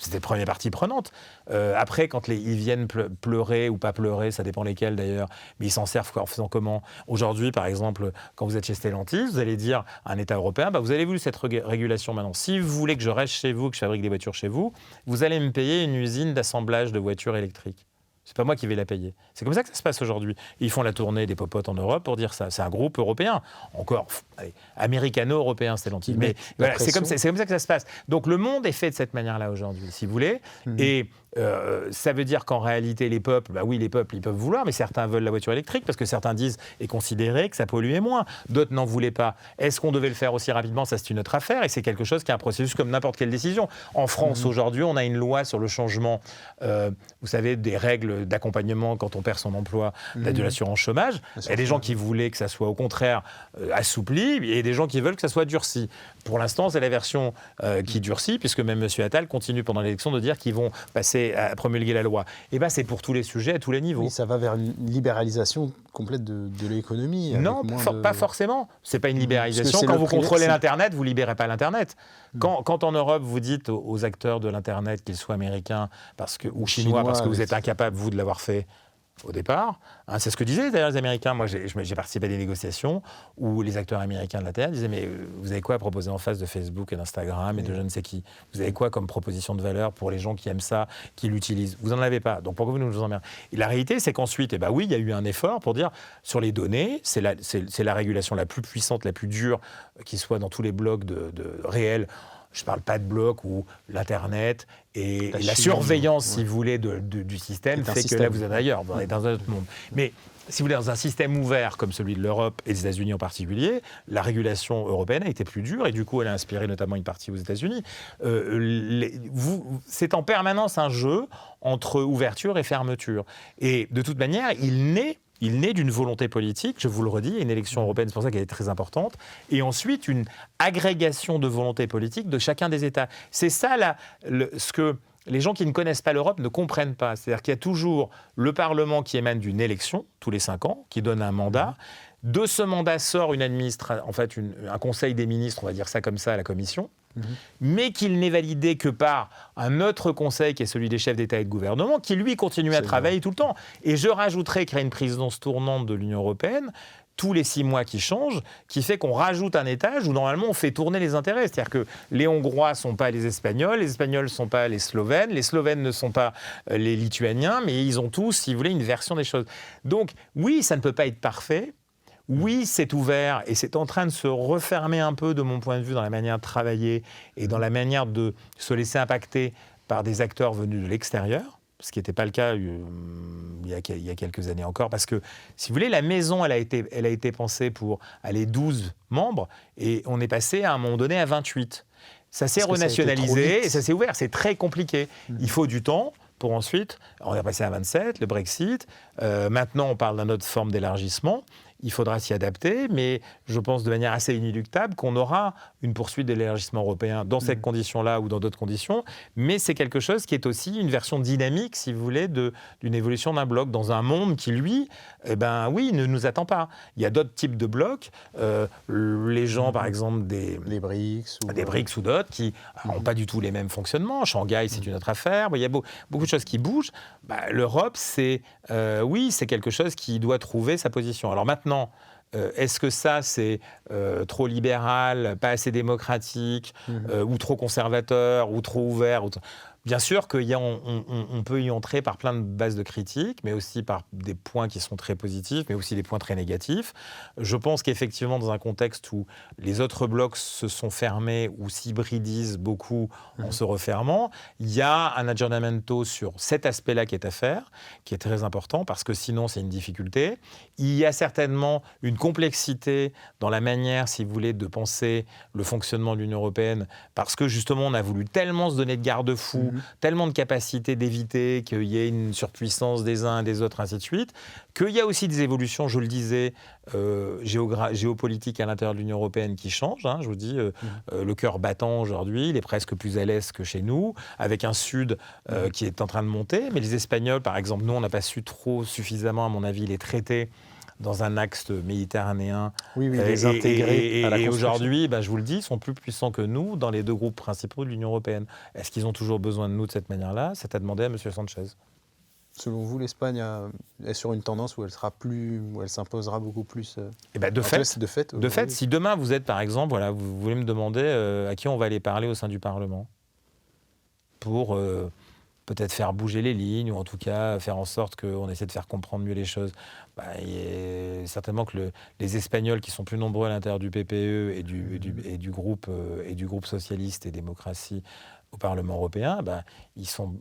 C'était la première partie prenante. Après, quand ils viennent pleurer ou pas pleurer, ça dépend lesquels d'ailleurs, mais ils s'en servent en faisant comment ? Aujourd'hui, par exemple, quand vous êtes chez Stellantis, vous allez dire à un État européen, vous avez voulu cette régulation maintenant. Si vous voulez que je reste chez vous, que je fabrique des voitures chez vous, vous allez me payer une usine d'assemblage de voitures électriques. C'est pas moi qui vais la payer. C'est comme ça que ça se passe aujourd'hui. Ils font la tournée des popotes en Europe pour dire ça. C'est un groupe européen, encore américano-européen, Stellantis. Mais voilà, c'est comme ça que ça se passe. Donc le monde est fait de cette manière-là aujourd'hui, si vous voulez. Et ça veut dire qu'en réalité, les peuples, les peuples, ils peuvent vouloir, mais certains veulent la voiture électrique parce que certains disent et considéraient que ça polluait moins. D'autres n'en voulaient pas. Est-ce qu'on devait le faire aussi rapidement ? Ça, c'est une autre affaire et c'est quelque chose qui est un processus comme n'importe quelle décision. En France, aujourd'hui, on a une loi sur le changement, vous savez, des règles d'accompagnement quand on perd son emploi, de l'assurance chômage. Il y a des gens qui voulaient que ça soit au contraire assoupli et des gens qui veulent que ça soit durci. Pour l'instant, c'est la version qui durcit, puisque même M. Attal continue pendant l'élection de dire qu'ils vont passer à promulguer la loi. Et c'est pour tous les sujets, à tous les niveaux. Oui, ça va vers une libéralisation complète de l'économie. Non, pas forcément. C'est pas une libéralisation. Quand vous contrôlez l'Internet, vous libérez pas l'Internet. Quand en Europe, vous dites aux acteurs de l'Internet, qu'ils soient américains ou chinois, parce que vous êtes incapable, vous, de l'avoir fait au départ. C'est ce que disaient d'ailleurs les Américains. Moi, j'ai participé à des négociations où les acteurs américains de l'Internet disaient « Mais vous avez quoi à proposer en face de Facebook et d'Instagram et de je ne sais qui ? Vous avez quoi comme proposition de valeur pour les gens qui aiment ça, qui l'utilisent ? Vous n'en avez pas. Donc pourquoi vous nous emmerdez ?» Et la réalité, c'est qu'ensuite, oui, il y a eu un effort pour dire sur les données, c'est la régulation la plus puissante, la plus dure qui soit dans tous les blocs de réels. Je ne parle pas de blocs où l'Internet et la surveillance, si vous voulez, du système fait que là, vous êtes ailleurs, vous êtes dans un autre monde. Mais si vous voulez, dans un système ouvert comme celui de l'Europe et des États-Unis en particulier, la régulation européenne a été plus dure et du coup, elle a inspiré notamment une partie aux États-Unis. C'est en permanence un jeu entre ouverture et fermeture. Et de toute manière, il naît d'une volonté politique, je vous le redis, une élection européenne, c'est pour ça qu'elle est très importante, et ensuite une agrégation de volonté politique de chacun des États. C'est ça ce que les gens qui ne connaissent pas l'Europe ne comprennent pas. C'est-à-dire qu'il y a toujours le Parlement qui émane d'une élection, tous les 5 ans, qui donne un mandat. De ce mandat sort un conseil des ministres, on va dire ça comme ça, à la Commission, mais qu'il n'est validé que par un autre conseil qui est celui des chefs d'État et de gouvernement, qui lui continue à travailler tout le temps. Et je rajouterais qu'il y a une présidence tournante de l'Union européenne, tous les 6 mois qui changent, qui fait qu'on rajoute un étage où normalement on fait tourner les intérêts. C'est-à-dire que les Hongrois ne sont pas les Espagnols ne sont pas les Slovènes ne sont pas les Lituaniens, mais ils ont tous, si vous voulez, une version des choses. Donc oui, ça ne peut pas être parfait. Oui, c'est ouvert et c'est en train de se refermer un peu, de mon point de vue, dans la manière de travailler et dans la manière de se laisser impacter par des acteurs venus de l'extérieur, ce qui n'était pas le cas il y a quelques années encore, parce que, si vous voulez, la maison, elle a été pensée pour aller 12 membres et on est passé à un moment donné à 28. Ça s'est renationalisé et ça s'est ouvert. C'est très compliqué. Il faut du temps. Pour ensuite, on est passé à 27, le Brexit. Maintenant, on parle d'une autre forme d'élargissement. il faudra s'y adapter, mais je pense de manière assez inéluctable qu'on aura une poursuite de l'élargissement européen dans cette condition-là ou dans d'autres conditions, mais c'est quelque chose qui est aussi une version dynamique, si vous voulez, d'une évolution d'un bloc dans un monde qui, lui, ne nous attend pas. Il y a d'autres types de blocs, les gens, par exemple, les BRICS ou d'autres, qui n'ont pas du tout les mêmes fonctionnements. Shanghai, c'est une autre affaire. Il y a beaucoup de choses qui bougent. L'Europe, c'est quelque chose qui doit trouver sa position. Alors maintenant, est-ce que ça, c'est trop libéral, pas assez démocratique, ou trop conservateur, ou trop ouvert Bien sûr qu'on peut y entrer par plein de bases de critiques, mais aussi par des points qui sont très positifs, mais aussi des points très négatifs. Je pense qu'effectivement, dans un contexte où les autres blocs se sont fermés ou s'hybridisent beaucoup en se refermant, il y a un aggiornamento sur cet aspect-là qui est à faire, qui est très important, parce que sinon, c'est une difficulté. Il y a certainement une complexité dans la manière, si vous voulez, de penser le fonctionnement de l'Union européenne, parce que justement, on a voulu tellement se donner de garde-fous, tellement de capacité d'éviter qu'il y ait une surpuissance des uns et des autres, ainsi de suite, qu'il y a aussi des évolutions, je le disais, géopolitiques à l'intérieur de l'Union européenne qui changent. Je vous dis, le cœur battant aujourd'hui, il est presque plus à l'est que chez nous, avec un sud qui est en train de monter. Mais les Espagnols, par exemple, nous, on n'a pas su suffisamment, à mon avis, les traiter dans un axe méditerranéen. Les intégrer à la construction. Et aujourd'hui, je vous le dis, ils sont plus puissants que nous dans les deux groupes principaux de l'Union européenne. Est-ce qu'ils ont toujours besoin de nous de cette manière-là ? C'est à demander à M. Sanchez. Selon vous, l'Espagne est sur une tendance où elle s'imposera beaucoup plus de fait, si demain vous êtes, par exemple, vous voulez me demander à qui on va aller parler au sein du Parlement pour peut-être faire bouger les lignes, ou en tout cas faire en sorte qu'on essaie de faire comprendre mieux les choses. Certainement que les Espagnols, qui sont plus nombreux à l'intérieur du PPE et du groupe socialiste et démocratie au Parlement européen, ils sont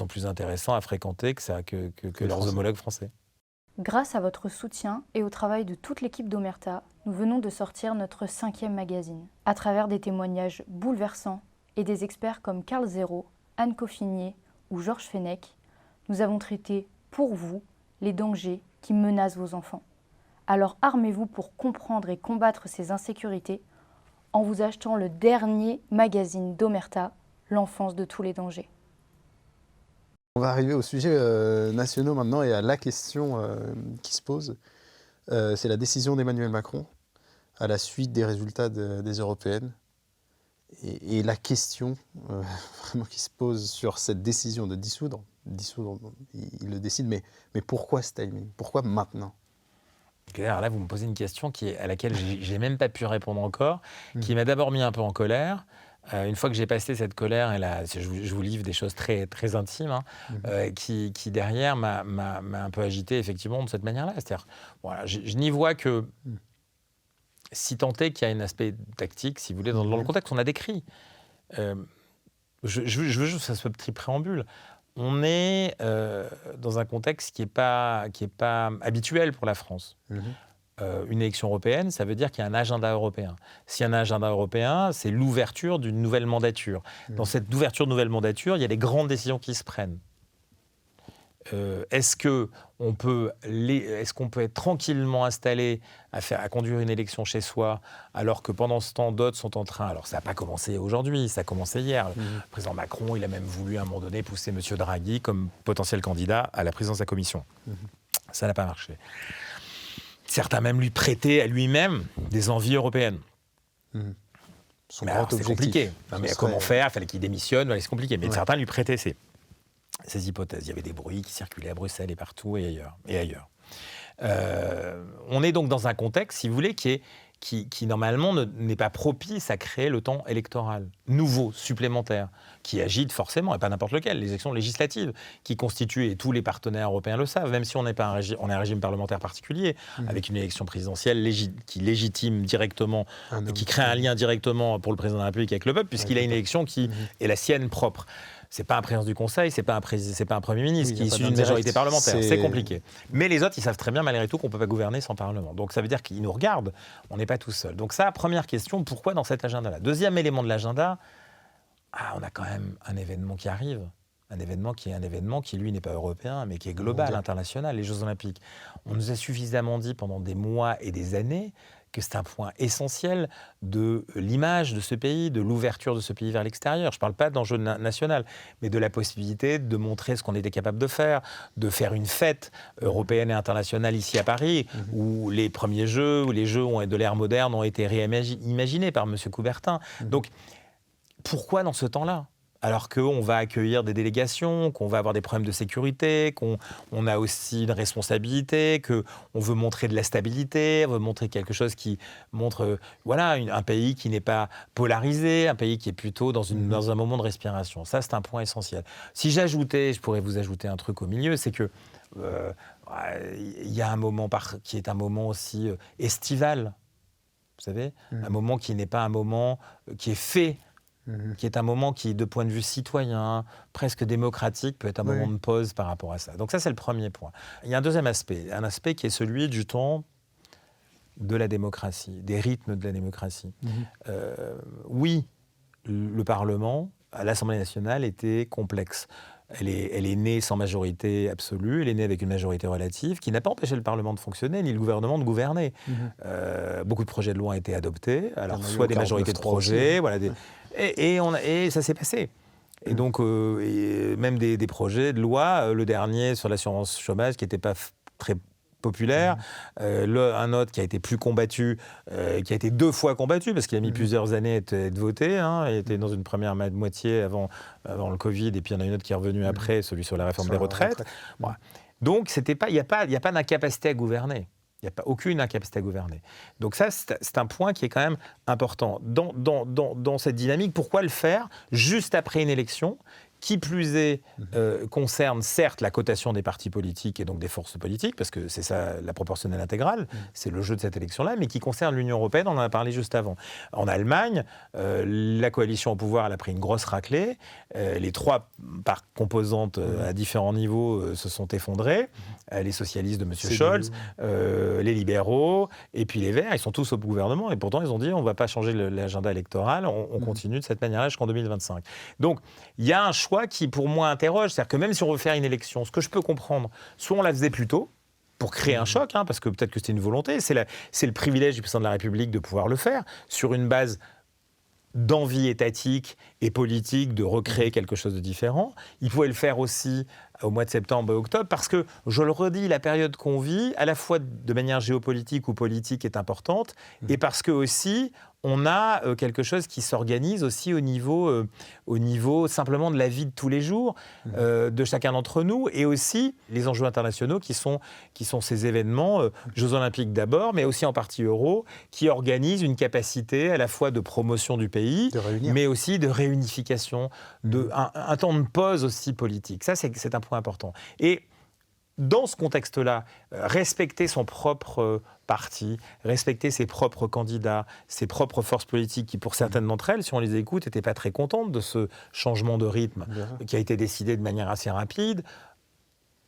plus intéressants à fréquenter que leurs homologues français. Grâce à votre soutien et au travail de toute l'équipe d'Omerta, nous venons de sortir notre 5e magazine. À travers des témoignages bouleversants et des experts comme Carl Zéro, Anne Coffinier ou Georges Fenech, nous avons traité pour vous les dangers qui menacent vos enfants. Alors armez-vous pour comprendre et combattre ces insécurités en vous achetant le dernier magazine d'Omerta, L'enfance de tous les dangers. On va arriver aux sujets nationaux maintenant et à la question qui se pose. C'est la décision d'Emmanuel Macron à la suite des résultats des européennes. Et la question vraiment qui se pose sur cette décision de dissoudre, il le décide, mais pourquoi ce timing ? Pourquoi maintenant ? Alors là, vous me posez une question à laquelle je n'ai même pas pu répondre encore, qui m'a d'abord mis un peu en colère. Une fois que j'ai passé cette colère, je vous livre des choses très, très intimes, qui derrière m'a un peu agité effectivement de cette manière-là. C'est-à-dire, je n'y vois que... Si tant est qu'il y a un aspect tactique, si vous voulez, dans le contexte qu'on a décrit. Je veux juste à ce petit préambule. On est dans un contexte qui n'est pas habituel pour la France. Une élection européenne, ça veut dire qu'il y a un agenda européen. S'il y a un agenda européen, c'est l'ouverture d'une nouvelle mandature. Dans cette ouverture de nouvelle mandature, il y a des grandes décisions qui se prennent. Est-ce qu'on peut être tranquillement installé à conduire une élection chez soi, alors que pendant ce temps, d'autres sont en train... Alors, ça n'a pas commencé aujourd'hui, ça a commencé hier. Le président Macron, il a même voulu, à un moment donné, pousser M. Draghi comme potentiel candidat à la présidence de la Commission. Ça n'a pas marché. Certains même lui prêtaient à lui-même des envies européennes. C'est compliqué. Mais comment faire ? Il fallait qu'il démissionne, c'est compliqué. Mais certains lui prêtaient ces hypothèses. Il y avait des bruits qui circulaient à Bruxelles et partout et ailleurs. On est donc dans un contexte, si vous voulez, qui normalement n'est pas propice à créer le temps électoral nouveau, supplémentaire, qui agite forcément, et pas n'importe lequel, les élections législatives, qui constituent, et tous les partenaires européens le savent, même si on n'est pas on a un régime parlementaire particulier, avec une élection présidentielle qui légitime directement, et qui crée un lien directement pour le président de la République avec le peuple, puisqu'il a une élection qui est la sienne propre. C'est pas un président du Conseil, c'est pas un Premier ministre qui est issu d'une majorité parlementaire. C'est compliqué. Mais les autres, ils savent très bien, malgré tout, qu'on ne peut pas gouverner sans Parlement. Donc ça veut dire qu'ils nous regardent, on n'est pas tout seul. Donc ça, première question, pourquoi dans cet agenda-là ? Deuxième élément de l'agenda, on a quand même un événement qui arrive, un événement qui, lui, n'est pas européen, mais qui est global, international, les Jeux Olympiques. On nous a suffisamment dit pendant des mois et des années que c'est un point essentiel de l'image de ce pays, de l'ouverture de ce pays vers l'extérieur. Je ne parle pas d'enjeu national, mais de la possibilité de montrer ce qu'on était capable de faire une fête européenne et internationale ici à Paris, où les premiers Jeux, où les Jeux de l'ère moderne ont été réimaginés par M. Coubertin. Donc, pourquoi dans ce temps-là ? Alors qu'on va accueillir des délégations, qu'on va avoir des problèmes de sécurité, qu'on a aussi une responsabilité, qu'on veut montrer de la stabilité, on veut montrer quelque chose qui montre un pays qui n'est pas polarisé, un pays qui est plutôt dans un moment de respiration. Ça, c'est un point essentiel. Si j'ajoutais, je pourrais vous ajouter un truc au milieu, c'est que il y a un moment qui est un moment aussi estival, vous savez, un moment qui n'est pas un moment qui est fait, qui est un moment qui, de point de vue citoyen, presque démocratique, peut être un moment de pause par rapport à ça. Donc ça, c'est le premier point. Il y a un deuxième aspect, un aspect qui est celui du temps de la démocratie, des rythmes de la démocratie. Oui, le Parlement, à l'Assemblée nationale, était complexe. Elle est née sans majorité absolue, elle est née avec une majorité relative, qui n'a pas empêché le Parlement de fonctionner, ni le gouvernement de gouverner. Beaucoup de projets de loi ont été adoptés, alors soit des majorités de projets, et ça s'est passé. Et donc, même des projets de loi, le dernier sur l'assurance chômage, qui n'était pas très populaire, un autre qui a été plus combattu, qui a été 2 fois combattu, parce qu'il a mis plusieurs années à être voté, il était dans une première moitié avant le Covid, et puis il y en a une autre qui est revenue après, celui sur la réforme des retraites. Voilà. Donc, il n'y a pas d'incapacité à gouverner. Il n'y a pas aucune incapacité à gouverner. Donc ça, c'est un point qui est quand même important. Dans cette dynamique, pourquoi le faire juste après une élection ? Qui plus est, concerne certes la cotation des partis politiques et donc des forces politiques, parce que c'est ça la proportionnelle intégrale, c'est le jeu de cette élection-là, mais qui concerne l'Union européenne, on en a parlé juste avant. En Allemagne, la coalition au pouvoir, elle a pris une grosse raclée, les 3 composantes à différents niveaux se sont effondrées, les socialistes de M. Scholz, les libéraux, et puis les Verts, ils sont tous au gouvernement, et pourtant ils ont dit on ne va pas changer l'agenda électoral, on continue de cette manière-là jusqu'en 2025. Donc, il y a un choix qui, pour moi, interroge. C'est-à-dire que même si on veut faire une élection, ce que je peux comprendre, soit on la faisait plus tôt, pour créer un choc, parce que peut-être que c'était une volonté, c'est le privilège du président de la République de pouvoir le faire, sur une base d'envie étatique et politique de recréer quelque chose de différent. Il pouvait le faire aussi au mois de septembre et octobre, parce que, je le redis, la période qu'on vit, à la fois de manière géopolitique ou politique, est importante, et parce que aussi, on a quelque chose qui s'organise aussi au niveau simplement de la vie de tous les jours de chacun d'entre nous, et aussi les enjeux internationaux qui sont ces événements, Jeux Olympiques d'abord, mais aussi en partie Euro, qui organisent une capacité à la fois de promotion du pays, mais aussi de réunification, un temps de pause aussi politique. Ça, c'est un point important. Et dans ce contexte-là, respecter son propre parti, respecter ses propres candidats, ses propres forces politiques qui, pour certaines d'entre elles, si on les écoute, n'étaient pas très contentes de ce changement de rythme qui a été décidé de manière assez rapide,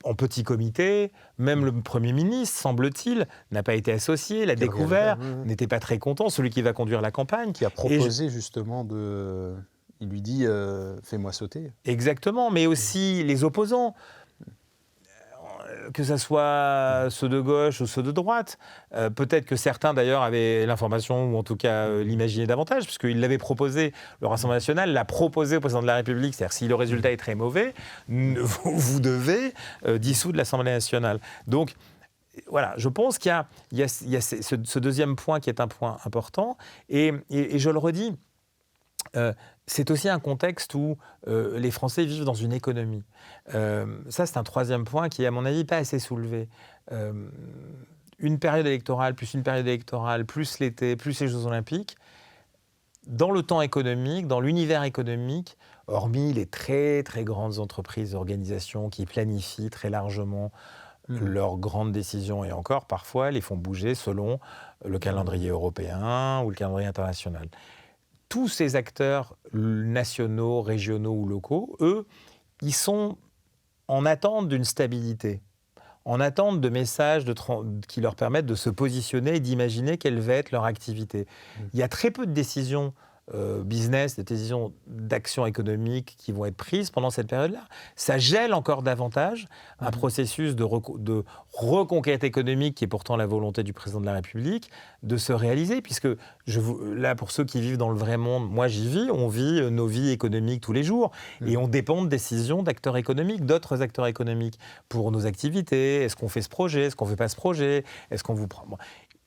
en petit comité. Même le Premier ministre, semble-t-il, n'a pas été associé, l'a découvert, n'était pas très content, celui qui va conduire la campagne. Qui a proposé justement de... Il lui dit « fais-moi sauter ». Exactement, mais aussi les opposants. Que ce soit ceux de gauche ou ceux de droite. Peut-être que certains, d'ailleurs, avaient l'information, ou en tout cas l'imaginaient davantage, puisqu'ils l'avaient proposé, le Rassemblement national l'a proposé au président de la République, c'est-à-dire si le résultat est très mauvais, vous devez dissoudre l'Assemblée nationale. Donc, voilà, je pense qu'il y a ce deuxième point qui est un point important, et je le redis, c'est aussi un contexte où les Français vivent dans une économie. Ça, c'est un troisième point qui est, à mon avis, pas assez soulevé. Une période électorale, plus l'été, plus les Jeux Olympiques, dans le temps économique, dans l'univers économique, hormis les très, très grandes entreprises, organisations qui planifient très largement leurs grandes décisions, et encore, parfois, les font bouger selon le calendrier européen ou le calendrier international. Tous ces acteurs nationaux, régionaux ou locaux, eux, ils sont en attente d'une stabilité, en attente de messages qui leur permettent de se positionner et d'imaginer quelle va être leur activité. Il y a très peu de décisions business, des décisions d'action économique qui vont être prises pendant cette période-là. Ça gèle encore davantage un processus de reconquête économique qui est pourtant la volonté du président de la République de se réaliser, puisque là, pour ceux qui vivent dans le vrai monde, moi j'y vis, on vit nos vies économiques tous les jours et on dépend de décisions d'acteurs économiques, d'autres acteurs économiques pour nos activités. Est-ce qu'on fait ce projet? Est-ce qu'on ne fait pas ce projet? Est-ce qu'on vous prend...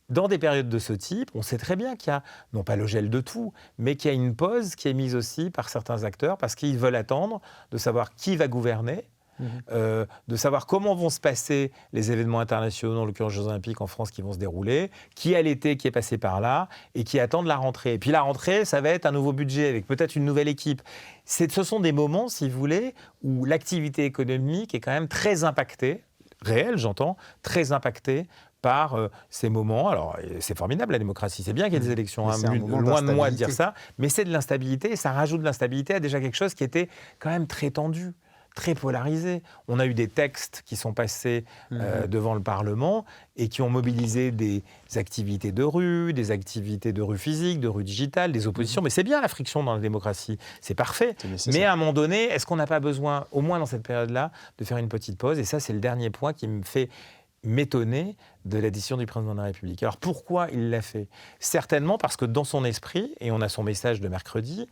Dans des périodes de ce type, on sait très bien qu'il y a, non pas le gel de tout, mais qu'il y a une pause qui est mise aussi par certains acteurs parce qu'ils veulent attendre de savoir qui va gouverner, de savoir comment vont se passer les événements internationaux, en l'occurrence les Jeux Olympiques en France qui vont se dérouler, qui a l'été qui est passé par là et qui attendent la rentrée. Et puis la rentrée, ça va être un nouveau budget avec peut-être une nouvelle équipe. Ce sont des moments, si vous voulez, où l'activité économique est quand même très impactée, réelle j'entends, très impactée par ces moments. Alors, c'est formidable la démocratie, c'est bien qu'il y ait des élections, hein, loin de moi de dire ça, mais c'est de l'instabilité, et ça rajoute de l'instabilité à déjà quelque chose qui était quand même très tendu, très polarisé. On a eu des textes qui sont passés devant le Parlement et qui ont mobilisé des activités de rue physique, de rue digitale, des oppositions. Mais c'est bien la friction dans la démocratie, c'est parfait. Mais à un moment donné, est-ce qu'on n'a pas besoin, au moins dans cette période-là, de faire une petite pause? Et ça, c'est le dernier point qui me fait m'étonner de la décision du président de la République. Alors pourquoi il l'a fait? Certainement parce que dans son esprit, et on a son message de mercredi,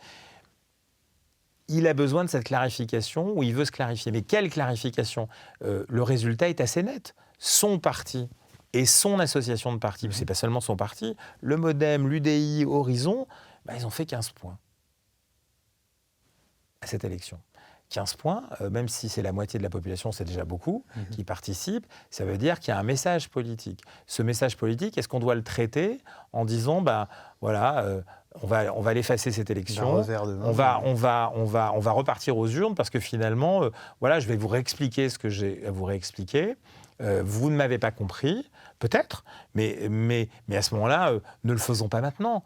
il a besoin de cette clarification, ou il veut se clarifier. Mais quelle clarification? Le résultat est assez net. Son parti et son association de partis, c'est pas seulement son parti, le MoDem, l'UDI, Horizon, ils ont fait 15 points à cette élection. 15 points, même si c'est la moitié de la population, c'est déjà beaucoup, qui participent, ça veut dire qu'il y a un message politique. Ce message politique, est-ce qu'on doit le traiter en disant, voilà, on va l'effacer cette élection, on va repartir aux urnes parce que finalement, voilà, je vais vous réexpliquer ce que j'ai à vous réexpliquer. Vous ne m'avez pas compris, peut-être, mais à ce moment-là, ne le faisons pas maintenant.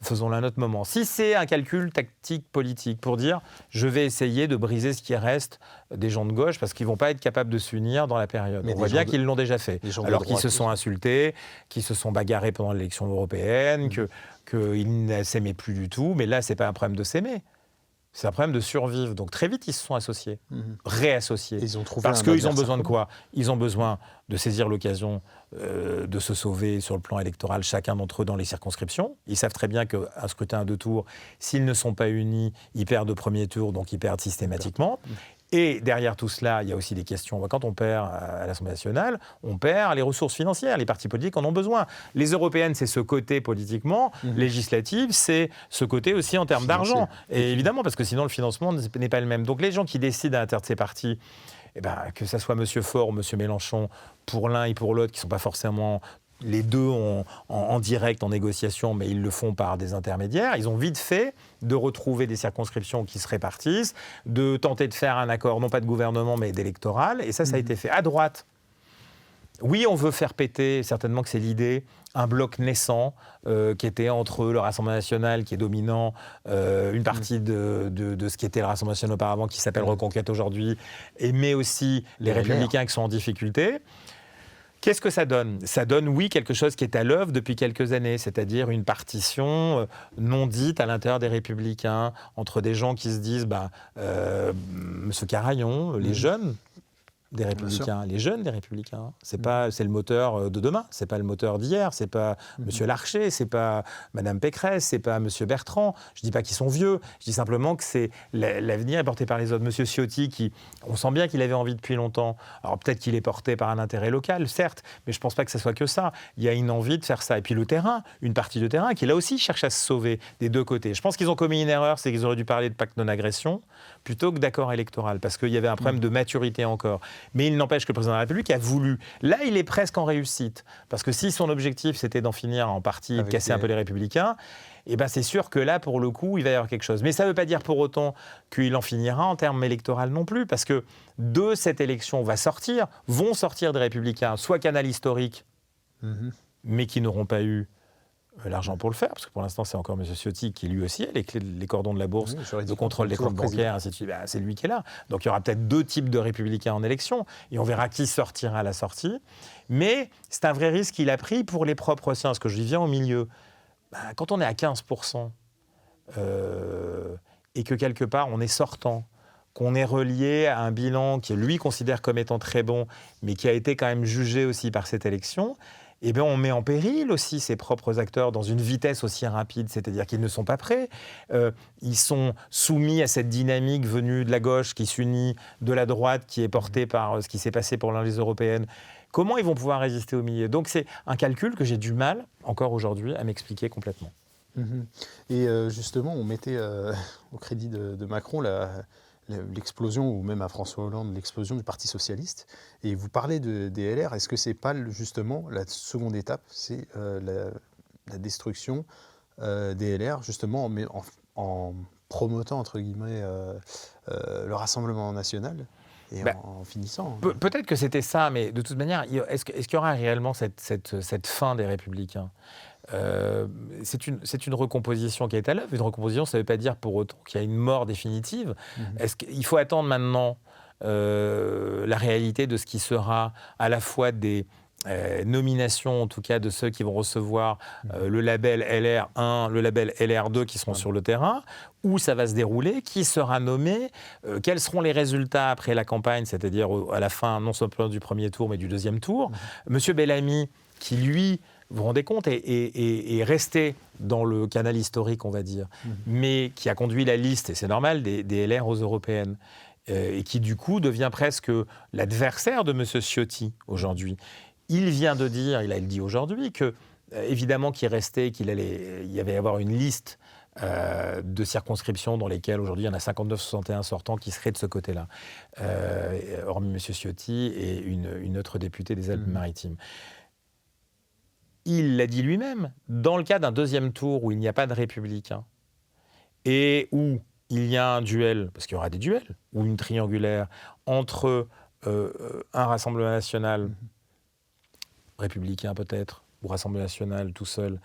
Faisons-le à un autre moment. Si c'est un calcul tactique politique pour dire je vais essayer de briser ce qui reste des gens de gauche parce qu'ils ne vont pas être capables de s'unir dans la période. On voit bien qu'ils l'ont déjà fait. Alors qu'ils se sont insultés, qu'ils se sont bagarrés pendant l'élection européenne, qu'ils ne s'aimaient plus du tout. Mais là, ce n'est pas un problème de s'aimer. C'est un problème de survivre. Donc très vite, ils se sont associés, réassociés. Parce qu'ils ont besoin de quoi? Ils ont besoin de saisir l'occasion de se sauver sur le plan électoral, chacun d'entre eux dans les circonscriptions. Ils savent très bien qu'un scrutin à 2 tours, s'ils ne sont pas unis, ils perdent au premier tour, donc ils perdent systématiquement. Et derrière tout cela, il y a aussi des questions. Quand on perd à l'Assemblée nationale, on perd les ressources financières. Les partis politiques en ont besoin. Les européennes, c'est ce côté politiquement. Législative, c'est ce côté aussi en termes d'argent. Et évidemment, parce que sinon, le financement n'est pas le même. Donc les gens qui décident à l'intérieur de ces partis, que ce soit M. Faure ou M. Mélenchon, pour l'un et pour l'autre, qui ne sont pas forcément les deux en direct, en négociation, mais ils le font par des intermédiaires. Ils ont vite fait de retrouver des circonscriptions qui se répartissent, de tenter de faire un accord, non pas de gouvernement, mais d'électoral. Et ça a été fait. À droite, oui, on veut faire péter, certainement que c'est l'idée, un bloc naissant qui était entre le Rassemblement national, qui est dominant, une partie de ce qui était le Rassemblement national auparavant, qui s'appelle Reconquête aujourd'hui, mais aussi les Républicains qui sont en difficulté. Qu'est-ce que ça donne? Ça donne, oui, quelque chose qui est à l'œuvre depuis quelques années, c'est-à-dire une partition non dite à l'intérieur des Républicains, entre des gens qui se disent, M. Carayon, les jeunes des Républicains, les jeunes des Républicains, c'est le moteur de demain, c'est pas le moteur d'hier, c'est pas M. Larcher, c'est pas Mme Pécresse, c'est pas M. Bertrand. Je dis pas qu'ils sont vieux, je dis simplement que c'est l'avenir est porté par les autres. M. Ciotti, on sent bien qu'il avait envie depuis longtemps. Alors peut-être qu'il est porté par un intérêt local, certes, mais je pense pas que ce soit que ça. Il y a une envie de faire ça. Et puis le terrain, une partie de terrain qui là aussi cherche à se sauver des deux côtés. Je pense qu'ils ont commis une erreur, c'est qu'ils auraient dû parler de pacte non-agression plutôt que d'accord électoral, parce qu'il y avait un problème de maturité encore. Mais il n'empêche que le président de la République a voulu. Là, il est presque en réussite. Parce que si son objectif, c'était d'en finir en partie, de casser un peu les Républicains, c'est sûr que là, pour le coup, il va y avoir quelque chose. Mais ça ne veut pas dire pour autant qu'il en finira en termes électoraux non plus, parce que de cette élection vont sortir des Républicains, soit canal historique, mais qui n'auront pas eu l'argent pour le faire, parce que pour l'instant, c'est encore M. Ciotti qui, lui aussi, a les cordons de la bourse, de contrôle des comptes bancaires, ainsi de suite. C'est lui qui est là. Donc, il y aura peut-être 2 types de républicains en élection, et on verra qui sortira à la sortie. Mais c'est un vrai risque qu'il a pris pour les propres siens, parce que je viens au milieu. Quand on est à 15%, et que quelque part on est sortant, qu'on est relié à un bilan qui lui considère comme étant très bon, mais qui a été quand même jugé aussi par cette élection, eh bien on met en péril aussi ses propres acteurs dans une vitesse aussi rapide, c'est-à-dire qu'ils ne sont pas prêts, ils sont soumis à cette dynamique venue de la gauche qui s'unit de la droite qui est portée par ce qui s'est passé pour les européennes. Comment ils vont pouvoir résister au milieu? Donc c'est un calcul que j'ai du mal, encore aujourd'hui, à m'expliquer complètement. Et justement, on mettait au crédit de Macron l'explosion, ou même à François Hollande, l'explosion du Parti socialiste. Et vous parlez des LR. Est-ce que ce n'est pas justement la seconde étape, c'est la destruction des LR, justement en promotant, entre guillemets, le Rassemblement national et en finissant? Peut-être que c'était ça, mais de toute manière, est-ce qu'il y aura réellement cette fin des Républicains? C'est une recomposition qui est à l'œuvre. Une recomposition, ça ne veut pas dire pour autant qu'il y a une mort définitive. Est-ce qu'il faut attendre maintenant la réalité de ce qui sera à la fois des nominations, en tout cas de ceux qui vont recevoir le label LR1, le label LR2 qui seront sur le terrain, où ça va se dérouler, qui sera nommé, quels seront les résultats après la campagne, c'est-à-dire à la fin non seulement du premier tour mais du deuxième tour. Monsieur Bellamy, qui lui, vous vous rendez compte, est resté dans le canal historique, on va dire, mais qui a conduit la liste, et c'est normal, des LR aux européennes, et qui du coup devient presque l'adversaire de M. Ciotti aujourd'hui. Il vient de dire, il a dit aujourd'hui, que évidemment qu'il restait, il y avait à avoir une liste de circonscriptions dans lesquelles aujourd'hui il y en a 59-61 sortants qui seraient de ce côté-là, hormis M. Ciotti et une autre députée des Alpes-Maritimes. Il l'a dit lui-même, dans le cas d'un deuxième tour où il n'y a pas de républicains et où il y a un duel, parce qu'il y aura des duels, ou une triangulaire entre un Rassemblement national, républicain peut-être, ou Rassemblement national tout seul,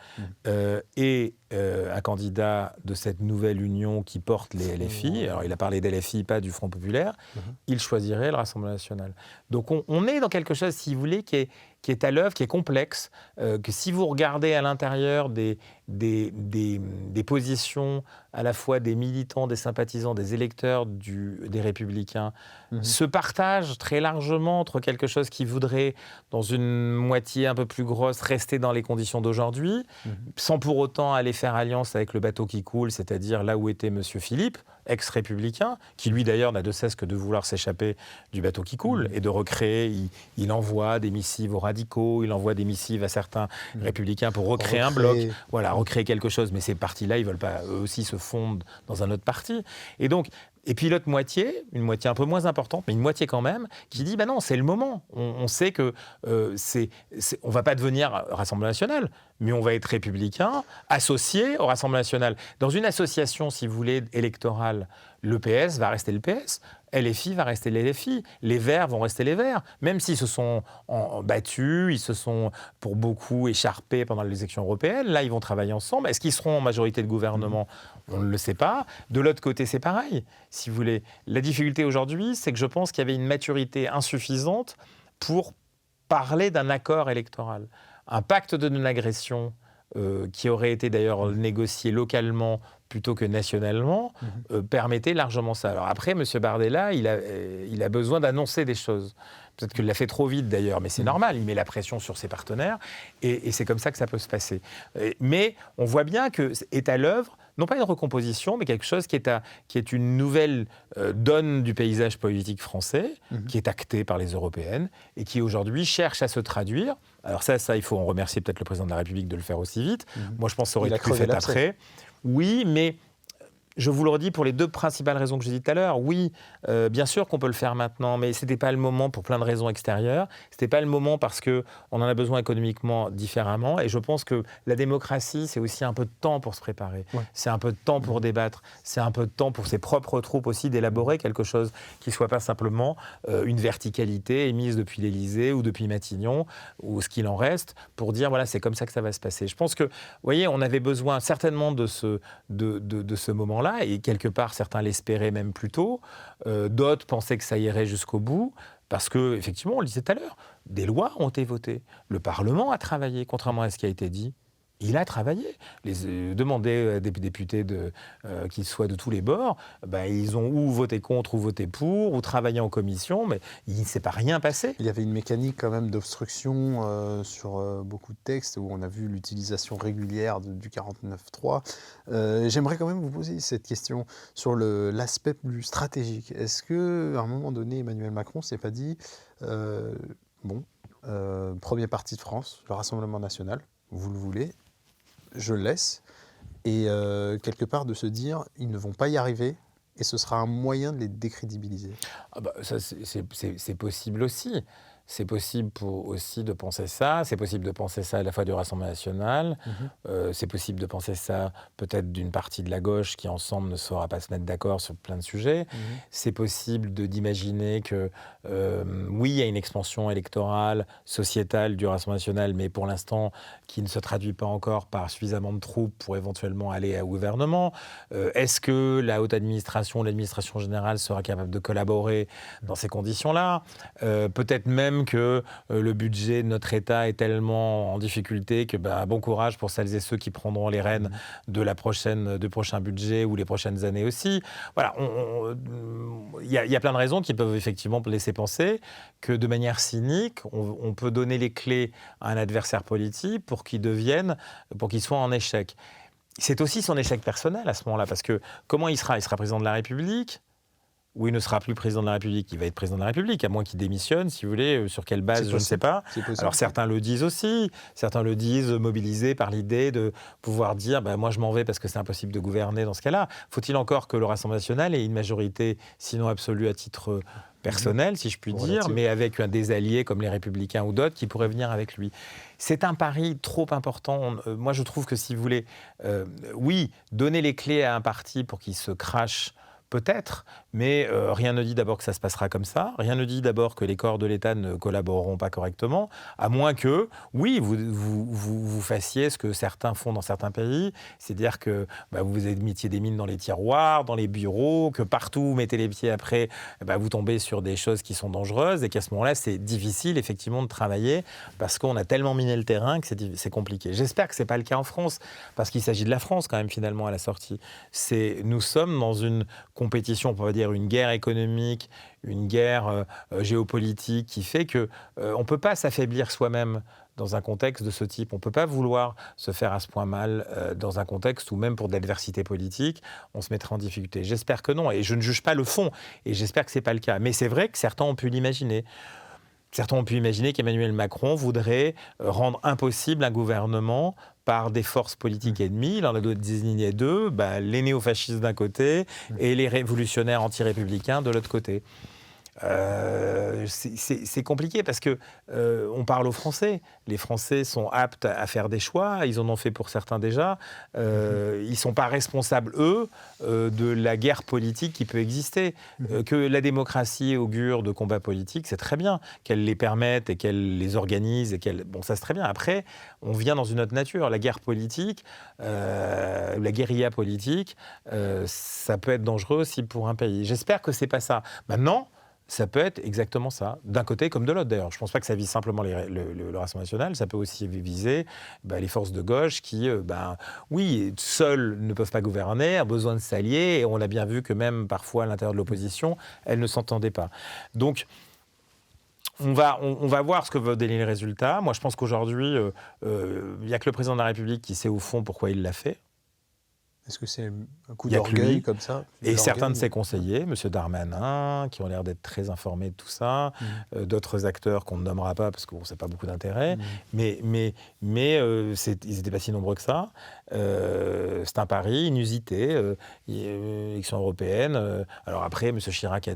et un candidat de cette nouvelle union qui porte les LFI, alors il a parlé d'LFI, pas du Front populaire, il choisirait le Rassemblement national. Donc on est dans quelque chose, si vous voulez, qui est à l'œuvre, qui est complexe, que si vous regardez à l'intérieur des positions à la fois des militants, des sympathisants, des électeurs des Républicains, se partagent très largement entre quelque chose qui voudrait, dans une moitié un peu plus grosse, rester dans les conditions d'aujourd'hui, sans pour autant aller faire alliance avec le bateau qui coule, c'est-à-dire là où était M. Philippe, ex-républicain, qui lui d'ailleurs n'a de cesse que de vouloir s'échapper du bateau qui coule et de recréer, il envoie des missives aux radicaux, il envoie des missives à certains républicains pour recréer un bloc, voilà, recréer quelque chose, mais ces partis-là, ils ne veulent pas eux aussi se fondre dans un autre parti. Et puis l'autre moitié, une moitié un peu moins importante, mais une moitié quand même, qui dit, non, c'est le moment. On sait que on ne va pas devenir Rassemblement national, mais on va être républicain, associé au Rassemblement national. Dans une association, si vous voulez, électorale, le PS va rester le PS, LFI va rester les LFI, les Verts vont rester les Verts, même s'ils se sont battus, ils se sont pour beaucoup écharpés pendant les élections européennes, là ils vont travailler ensemble. Est-ce qu'ils seront en majorité de gouvernement? On ne le sait pas. De l'autre côté, c'est pareil, si vous voulez. La difficulté aujourd'hui, c'est que je pense qu'il y avait une maturité insuffisante pour parler d'un accord électoral. Un pacte de non-agression qui aurait été d'ailleurs négocié localement plutôt que nationalement, permettait largement ça. Alors après, M. Bardella, il a besoin d'annoncer des choses. Peut-être qu'il l'a fait trop vite d'ailleurs, mais c'est normal, il met la pression sur ses partenaires, et c'est comme ça que ça peut se passer. Mais on voit bien qu'est à l'œuvre, non pas une recomposition, mais quelque chose qui est une nouvelle donne du paysage politique français, qui est actée par les Européennes, et qui aujourd'hui cherche à se traduire. Alors ça, il faut en remercier peut-être le président de la République de le faire aussi vite. Moi, je pense que ça aurait été plus fait après. Oui, mais je vous le redis pour les deux principales raisons que j'ai dites tout à l'heure. Oui, bien sûr qu'on peut le faire maintenant, mais ce n'était pas le moment pour plein de raisons extérieures. Ce n'était pas le moment parce qu'on en a besoin économiquement différemment. Et je pense que la démocratie, c'est aussi un peu de temps pour se préparer. Ouais. C'est un peu de temps pour débattre. C'est un peu de temps pour ses propres troupes aussi d'élaborer quelque chose qui ne soit pas simplement une verticalité émise depuis l'Élysée ou depuis Matignon ou ce qu'il en reste pour dire voilà, c'est comme ça que ça va se passer. Je pense que, vous voyez, on avait besoin certainement de ce moment-là. Et quelque part, certains l'espéraient même plus tôt. D'autres pensaient que ça irait jusqu'au bout. Parce que, effectivement, on le disait tout à l'heure, des lois ont été votées. Le Parlement a travaillé, contrairement à ce qui a été dit. Il a travaillé. Demandez à des députés qu'ils soient de tous les bords, ils ont ou voté contre ou voté pour, ou travaillé en commission, mais il ne s'est pas rien passé. Il y avait une mécanique quand même d'obstruction sur beaucoup de textes où on a vu l'utilisation régulière du 49.3. J'aimerais quand même vous poser cette question sur l'aspect plus stratégique. Est-ce qu'à un moment donné, Emmanuel Macron ne s'est pas dit premier parti de France, le Rassemblement national, vous le voulez, je le laisse, et quelque part de se dire ils ne vont pas y arriver et ce sera un moyen de les décrédibiliser. Ça, c'est possible aussi. C'est possible aussi de penser ça. C'est possible de penser ça à la fois du Rassemblement national. C'est possible de penser ça peut-être d'une partie de la gauche qui, ensemble, ne saura pas se mettre d'accord sur plein de sujets. C'est possible d'imaginer que, oui, il y a une expansion électorale, sociétale du Rassemblement national, mais pour l'instant, qui ne se traduit pas encore par suffisamment de troupes pour éventuellement aller au gouvernement. Est-ce que la haute administration, l'administration générale sera capable de collaborer dans ces conditions-là ? Peut-être même que le budget de notre État est tellement en difficulté que bon courage pour celles et ceux qui prendront les rênes du prochain budget ou les prochaines années aussi. Voilà, il y a plein de raisons qui peuvent effectivement laisser penser que de manière cynique, on peut donner les clés à un adversaire politique pour qu'il soit en échec. C'est aussi son échec personnel à ce moment-là, parce que comment il sera président de la République ? Ou il ne sera plus président de la République, il va être président de la République, à moins qu'il démissionne, si vous voulez, sur quelle base, je ne sais pas. Alors certains le disent aussi, certains le disent mobilisés par l'idée de pouvoir dire moi je m'en vais parce que c'est impossible de gouverner dans ce cas-là. Faut-il encore que le Rassemblement national ait une majorité, sinon absolue à titre personnel, si je puis dire, mais avec des alliés comme les Républicains ou d'autres qui pourraient venir avec lui. C'est un pari trop important. Moi je trouve que si vous voulez, oui, donner les clés à un parti pour qu'il se crache, peut-être, mais rien ne dit d'abord que ça se passera comme ça. Rien ne dit d'abord que les corps de l'État ne collaboreront pas correctement, à moins que, oui, vous fassiez ce que certains font dans certains pays, c'est-à-dire que vous mettiez des mines dans les tiroirs, dans les bureaux, que partout vous mettez les pieds après, vous tombez sur des choses qui sont dangereuses, et qu'à ce moment-là, c'est difficile, effectivement, de travailler, parce qu'on a tellement miné le terrain que c'est compliqué. J'espère que ce n'est pas le cas en France, parce qu'il s'agit de la France, quand même, finalement, à la sortie. Nous sommes dans une compétition, on va dire une guerre économique, une guerre géopolitique qui fait qu'on ne peut pas s'affaiblir soi-même dans un contexte de ce type. On ne peut pas vouloir se faire à ce point mal dans un contexte où même pour de l'adversité politique, on se mettrait en difficulté. J'espère que non, et je ne juge pas le fond, et j'espère que ce n'est pas le cas. Mais c'est vrai que certains ont pu l'imaginer. Certains ont pu imaginer qu'Emmanuel Macron voudrait rendre impossible un gouvernement par des forces politiques ennemies. Il en a désigné deux, les néofascistes d'un côté et les révolutionnaires anti-républicains de l'autre côté. C'est compliqué parce que on parle aux Français. Les Français sont aptes à faire des choix. Ils en ont fait pour certains déjà. Ils ne sont pas responsables, eux, de la guerre politique qui peut exister. Que la démocratie augure de combats politiques, c'est très bien. Qu'elle les permette et qu'elle les organise. Ça, c'est très bien. Après, on vient dans une autre nature. La guerre politique, la guérilla politique, ça peut être dangereux aussi pour un pays. J'espère que ce n'est pas ça. Maintenant, ça peut être exactement ça, d'un côté comme de l'autre d'ailleurs. Je ne pense pas que ça vise simplement le Rassemblement national, ça peut aussi viser les forces de gauche qui, oui, seules ne peuvent pas gouverner, ont besoin de s'allier, et on a bien vu que même parfois à l'intérieur de l'opposition, elles ne s'entendaient pas. Donc, on va voir ce que va donner les résultats. Moi, je pense qu'aujourd'hui, il n'y a que le président de la République qui sait au fond pourquoi il l'a fait. Est-ce que c'est un coup d'orgueil comme ça ? Et certains de ses conseillers, M. Darmanin, qui ont l'air d'être très informés de tout ça, d'autres acteurs qu'on ne nommera pas parce qu'on n'a pas beaucoup d'intérêt, mais ils n'étaient pas si nombreux que ça. C'est un pari inusité, élection européenne. Alors après, M. Chirac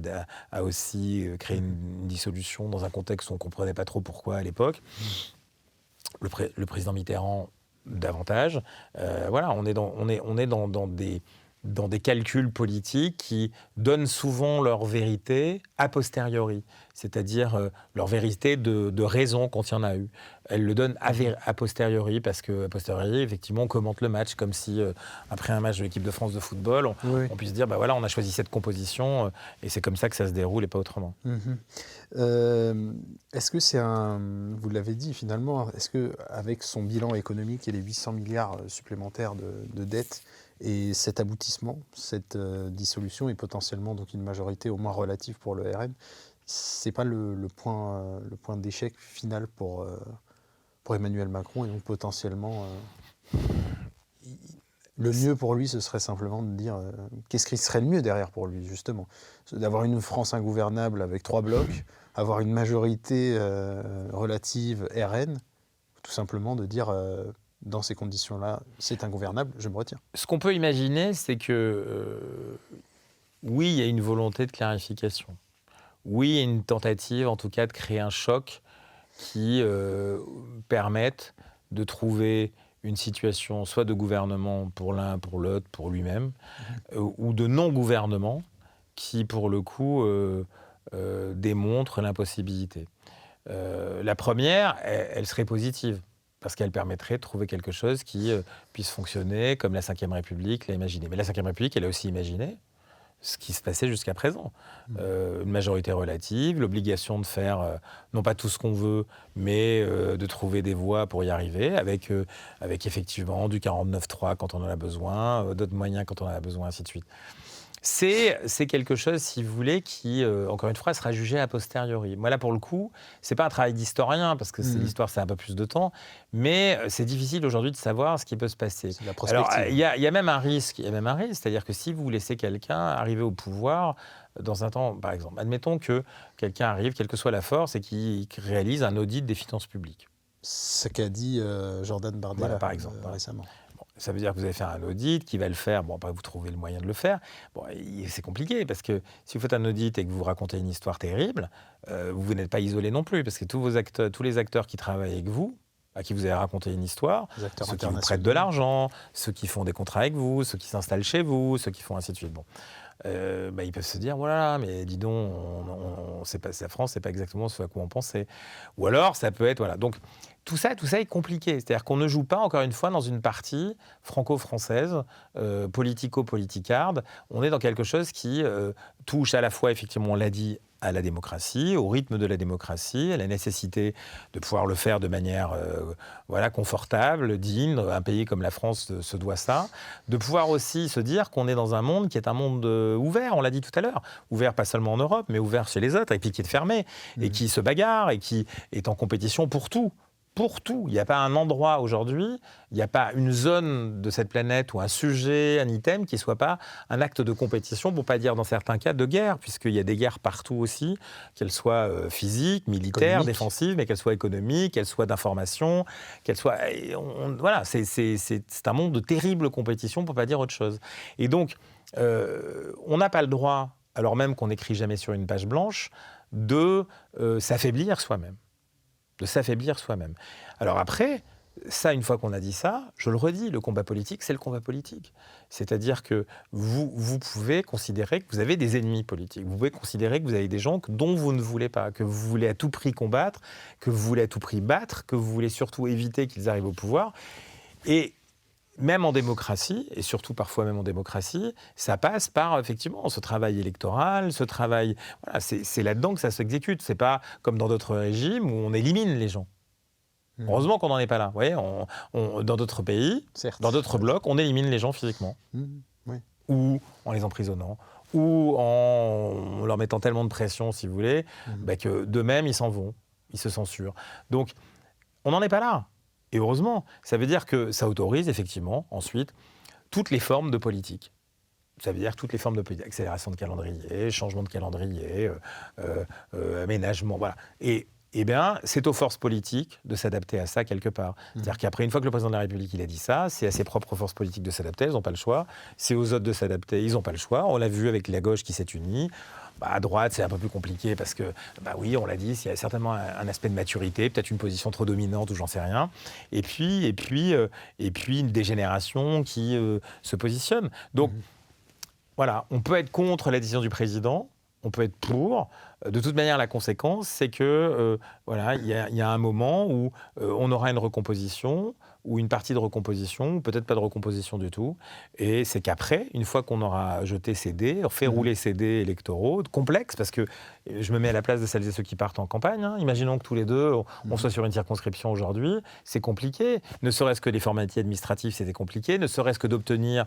a aussi créé une dissolution dans un contexte où on ne comprenait pas trop pourquoi à l'époque. Le président Mitterrand, davantage. On est dans dans des calculs politiques qui donnent souvent leur vérité a posteriori, c'est-à-dire leur vérité de raison quand il y en a eu. Elles le donnent a posteriori parce qu'à posteriori, effectivement, on commente le match comme si, après un match de l'équipe de France de football, on puisse dire, bah voilà, on a choisi cette composition et c'est comme ça que ça se déroule et pas autrement. Est-ce que c'est vous l'avez dit finalement, est-ce qu'avec son bilan économique et les 800 milliards supplémentaires de dettes, et cet aboutissement, cette dissolution et potentiellement donc une majorité au moins relative pour le RN, c'est pas le point d'échec final pour Emmanuel Macron et donc potentiellement le mieux pour lui ce serait simplement de dire qu'est-ce qui serait le mieux derrière pour lui justement, d'avoir une France ingouvernable avec 3 blocs, avoir une majorité relative RN, tout simplement de dire dans ces conditions-là, c'est ingouvernable, je me retiens. Ce qu'on peut imaginer, c'est que, oui, il y a une volonté de clarification. Oui, il y a une tentative, en tout cas, de créer un choc qui permette de trouver une situation soit de gouvernement pour l'un, pour l'autre, pour lui-même, ou de non-gouvernement qui, pour le coup, démontre l'impossibilité. La première, elle serait positive, parce qu'elle permettrait de trouver quelque chose qui puisse fonctionner comme la Ve République l'a imaginé. Mais la Ve République, elle a aussi imaginé ce qui se passait jusqu'à présent. Une majorité relative, l'obligation de faire, non pas tout ce qu'on veut, mais de trouver des voies pour y arriver, avec effectivement du 49.3 quand on en a besoin, d'autres moyens quand on en a besoin, ainsi de suite. C'est quelque chose, si vous voulez, qui, encore une fois, sera jugé a posteriori. Moi, là, pour le coup, c'est pas un travail d'historien, parce que l'histoire, c'est un peu plus de temps, mais c'est difficile aujourd'hui de savoir ce qui peut se passer. C'est la prospective. Alors, il y a même un risque, c'est-à-dire que si vous laissez quelqu'un arriver au pouvoir dans un temps, par exemple, admettons que quelqu'un arrive, quelle que soit la force, et qu'il réalise un audit des finances publiques. Ce qu'a dit Jordan Bardella par exemple, récemment. Ça veut dire que vous allez faire un audit, qui va le faire, bon, après vous trouvez le moyen de le faire. Bon, c'est compliqué, parce que si vous faites un audit et que vous racontez une histoire terrible, vous n'êtes pas isolé non plus, parce que tous les acteurs qui travaillent avec vous, à qui vous avez raconté une histoire, ceux qui vous prêtent de l'argent, ceux qui font des contrats avec vous, ceux qui s'installent chez vous, ceux qui font ainsi de suite. Bon. Ils peuvent se dire, voilà, mais dis donc, la France, c'est pas exactement ce à quoi on pensait. Ou alors, ça peut être, voilà. Donc, tout ça est compliqué. C'est-à-dire qu'on ne joue pas, encore une fois, dans une partie franco-française, politico-politicarde. On est dans quelque chose qui touche à la fois, effectivement, on l'a dit, à la démocratie, au rythme de la démocratie, à la nécessité de pouvoir le faire de manière confortable, digne. Un pays comme la France se doit ça. De pouvoir aussi se dire qu'on est dans un monde qui est un monde ouvert, on l'a dit tout à l'heure. Ouvert pas seulement en Europe, mais ouvert chez les autres, et puis qui est fermé, et qui se bagarre, et qui est en compétition pour tout. Pour tout. Il n'y a pas un endroit aujourd'hui, il n'y a pas une zone de cette planète ou un sujet, un item qui ne soit pas un acte de compétition, pour ne pas dire dans certains cas de guerre, puisqu'il y a des guerres partout aussi, qu'elles soient physiques, militaires, défensives, mais qu'elles soient économiques, qu'elles soient d'information, qu'elles soient... Voilà, c'est un monde de terrible compétition, pour ne pas dire autre chose. Et donc, on n'a pas le droit, alors même qu'on n'écrit jamais sur une page blanche, de s'affaiblir soi-même. Alors après, ça, une fois qu'on a dit ça, je le redis, le combat politique, c'est le combat politique. C'est-à-dire que vous pouvez considérer que vous avez des ennemis politiques. Vous pouvez considérer que vous avez des gens dont vous ne voulez pas, que vous voulez à tout prix combattre, que vous voulez à tout prix battre, que vous voulez surtout éviter qu'ils arrivent au pouvoir. Et même en démocratie, et surtout parfois même en démocratie, ça passe par, effectivement, ce travail électoral, ce travail... Voilà, c'est là-dedans que ça s'exécute. C'est pas comme dans d'autres régimes où on élimine les gens. Heureusement qu'on n'en est pas là. Vous voyez, dans d'autres pays, dans d'autres blocs, on élimine les gens physiquement. Oui. Ou en les emprisonnant, ou en leur mettant tellement de pression, si vous voulez, que d'eux-mêmes, ils s'en vont, ils se censurent. Donc, on n'en est pas là. Et heureusement, ça veut dire que ça autorise effectivement ensuite toutes les formes de politique. Ça veut dire toutes les formes de politique, accélération de calendrier, changement de calendrier, aménagement, voilà. Et bien, c'est aux forces politiques de s'adapter à ça quelque part. C'est-à-dire qu'après, une fois que le président de la République il a dit ça, c'est à ses propres forces politiques de s'adapter, elles n'ont pas le choix. C'est aux autres de s'adapter, ils n'ont pas le choix. On l'a vu avec la gauche qui s'est unie. À droite, c'est un peu plus compliqué parce que, oui, on l'a dit, il y a certainement un aspect de maturité, peut-être une position trop dominante ou j'en sais rien. Et puis une dégénération qui se positionne. Donc, voilà, on peut être contre la décision du président, on peut être pour. De toute manière, la conséquence, c'est que voilà, il y a un moment où on aura une recomposition, ou une partie de recomposition, ou peut-être pas de recomposition du tout. Et c'est qu'après, une fois qu'on aura jeté ces dés, fait rouler ces dés électoraux, complexes, parce que je me mets à la place de celles et ceux qui partent en campagne. Hein. Imaginons que tous les deux, on soit sur une circonscription aujourd'hui, c'est compliqué. Ne serait-ce que les formalités administratives, c'était compliqué. Ne serait-ce que d'obtenir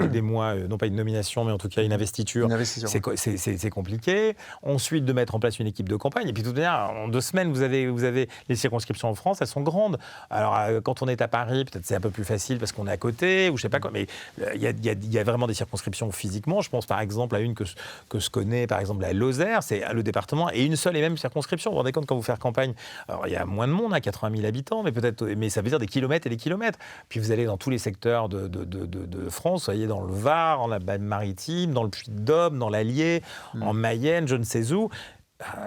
aidez-moi, non pas une nomination, mais en tout cas une investiture. C'est compliqué. Ensuite, de mettre en place une équipe de campagne. Et puis, de toute manière, en 2 semaines, vous avez les circonscriptions en France, elles sont grandes. Alors, quand on est à Paris, peut-être c'est un peu plus facile parce qu'on est à côté, ou je sais pas quoi. Mais il y a vraiment des circonscriptions physiquement. Je pense par exemple à une que je connais, par exemple la Lozère, c'est le département et une seule et même circonscription. Vous vous rendez compte quand vous faites campagne, alors il y a moins de monde, 80 000 habitants, mais ça veut dire des kilomètres et des kilomètres. Puis vous allez dans tous les secteurs de France, vous voyez dans le Var, en la Maritime, dans le Puy-de-Dôme, dans l'Allier, en Mayenne, je ne sais où.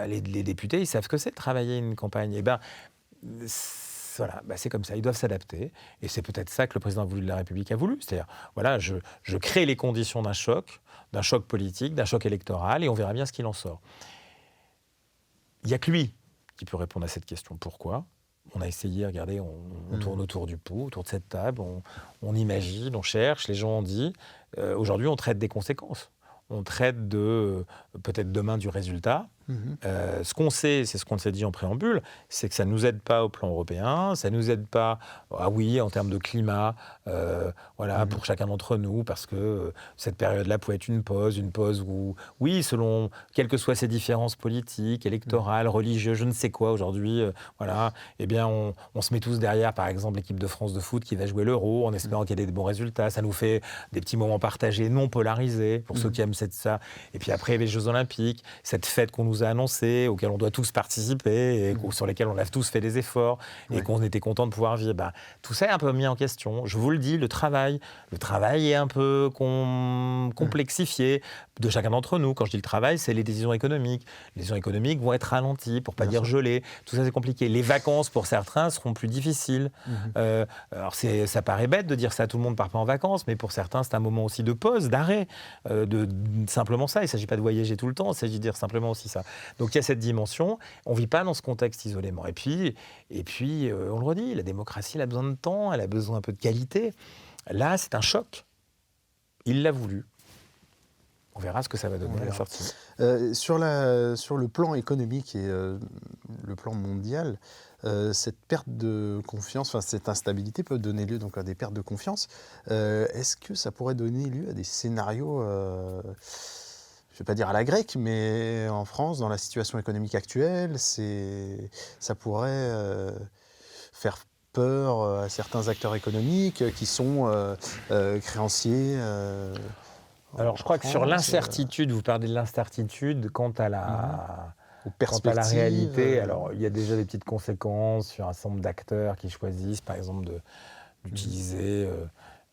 Les députés, ils savent ce que c'est de travailler une campagne. Et voilà, c'est comme ça, ils doivent s'adapter. Et c'est peut-être ça que le président de la République a voulu. C'est-à-dire, voilà, je crée les conditions d'un choc politique, d'un choc électoral, et on verra bien ce qu'il en sort. Il n'y a que lui qui peut répondre à cette question. Pourquoi ? On a essayé, regardez, on tourne autour du pot, autour de cette table, on imagine, on cherche, les gens ont dit. Aujourd'hui, on traite des conséquences. On traite peut-être demain du résultat. Ce qu'on sait, c'est ce qu'on s'est dit en préambule, c'est que ça ne nous aide pas au plan européen, ça ne nous aide pas, en termes de climat, pour chacun d'entre nous, parce que cette période-là pouvait être une pause où, oui, selon, quelles que soient ces différences politiques, électorales, religieuses, je ne sais quoi, aujourd'hui, eh bien, on se met tous derrière, par exemple, l'équipe de France de foot qui va jouer l'Euro, en espérant qu'il y ait des bons résultats. Ça nous fait des petits moments partagés, non polarisés, pour ceux qui aiment ça. Et puis après, les Jeux Olympiques, cette fête qu'on nous a annoncé, auxquels on doit tous participer, et sur lesquels on a tous fait des efforts, et qu'on était content de pouvoir vivre. Tout ça est un peu mis en question. Je vous le dis, le travail est un peu complexifié de chacun d'entre nous. Quand je dis le travail, c'est les décisions économiques. Les décisions économiques vont être ralenties, pour ne pas dire gelées. Tout ça, c'est compliqué. Les vacances, pour certains, seront plus difficiles. Alors, ça paraît bête de dire ça, tout le monde ne part pas en vacances, mais pour certains, c'est un moment aussi de pause, d'arrêt, simplement ça. Il ne s'agit pas de voyager tout le temps, il s'agit de dire simplement aussi ça. Donc, il y a cette dimension. On ne vit pas dans ce contexte isolément. Et puis, on le redit, la démocratie, elle a besoin de temps, elle a besoin un peu de qualité. Là, c'est un choc. Il l'a voulu. On verra ce que ça va donner à la sortie. Sur le plan économique et le plan mondial, cette perte de confiance, cette instabilité peut donner lieu donc à des pertes de confiance. Est-ce que ça pourrait donner lieu à des scénarios, je ne vais pas dire à la grecque, mais en France, dans la situation économique actuelle, ça pourrait faire peur à certains acteurs économiques qui sont créanciers. Alors, je crois que sur l'incertitude, vous parlez de l'incertitude quant à la réalité. Alors, il y a déjà des petites conséquences sur un certain nombre d'acteurs qui choisissent, par exemple, d'utiliser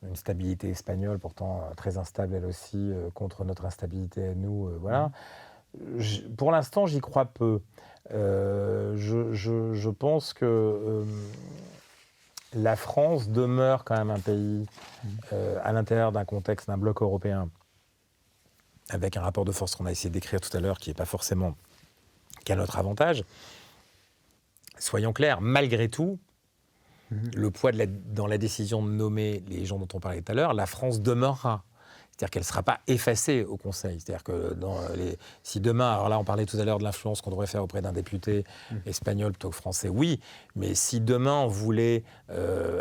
une stabilité espagnole, pourtant très instable elle aussi, contre notre instabilité à nous. Pour l'instant, j'y crois peu. Je pense que la France demeure quand même un pays à l'intérieur d'un contexte d'un bloc européen avec un rapport de force qu'on a essayé de décrire tout à l'heure qui n'est pas forcément qu'à notre avantage. Soyons clairs, malgré tout, le poids dans la décision de nommer les gens dont on parlait tout à l'heure, la France demeurera. C'est-à-dire qu'elle ne sera pas effacée au Conseil. C'est-à-dire que si demain, alors là on parlait tout à l'heure de l'influence qu'on devrait faire auprès d'un député espagnol plutôt que français, oui, mais si demain on voulait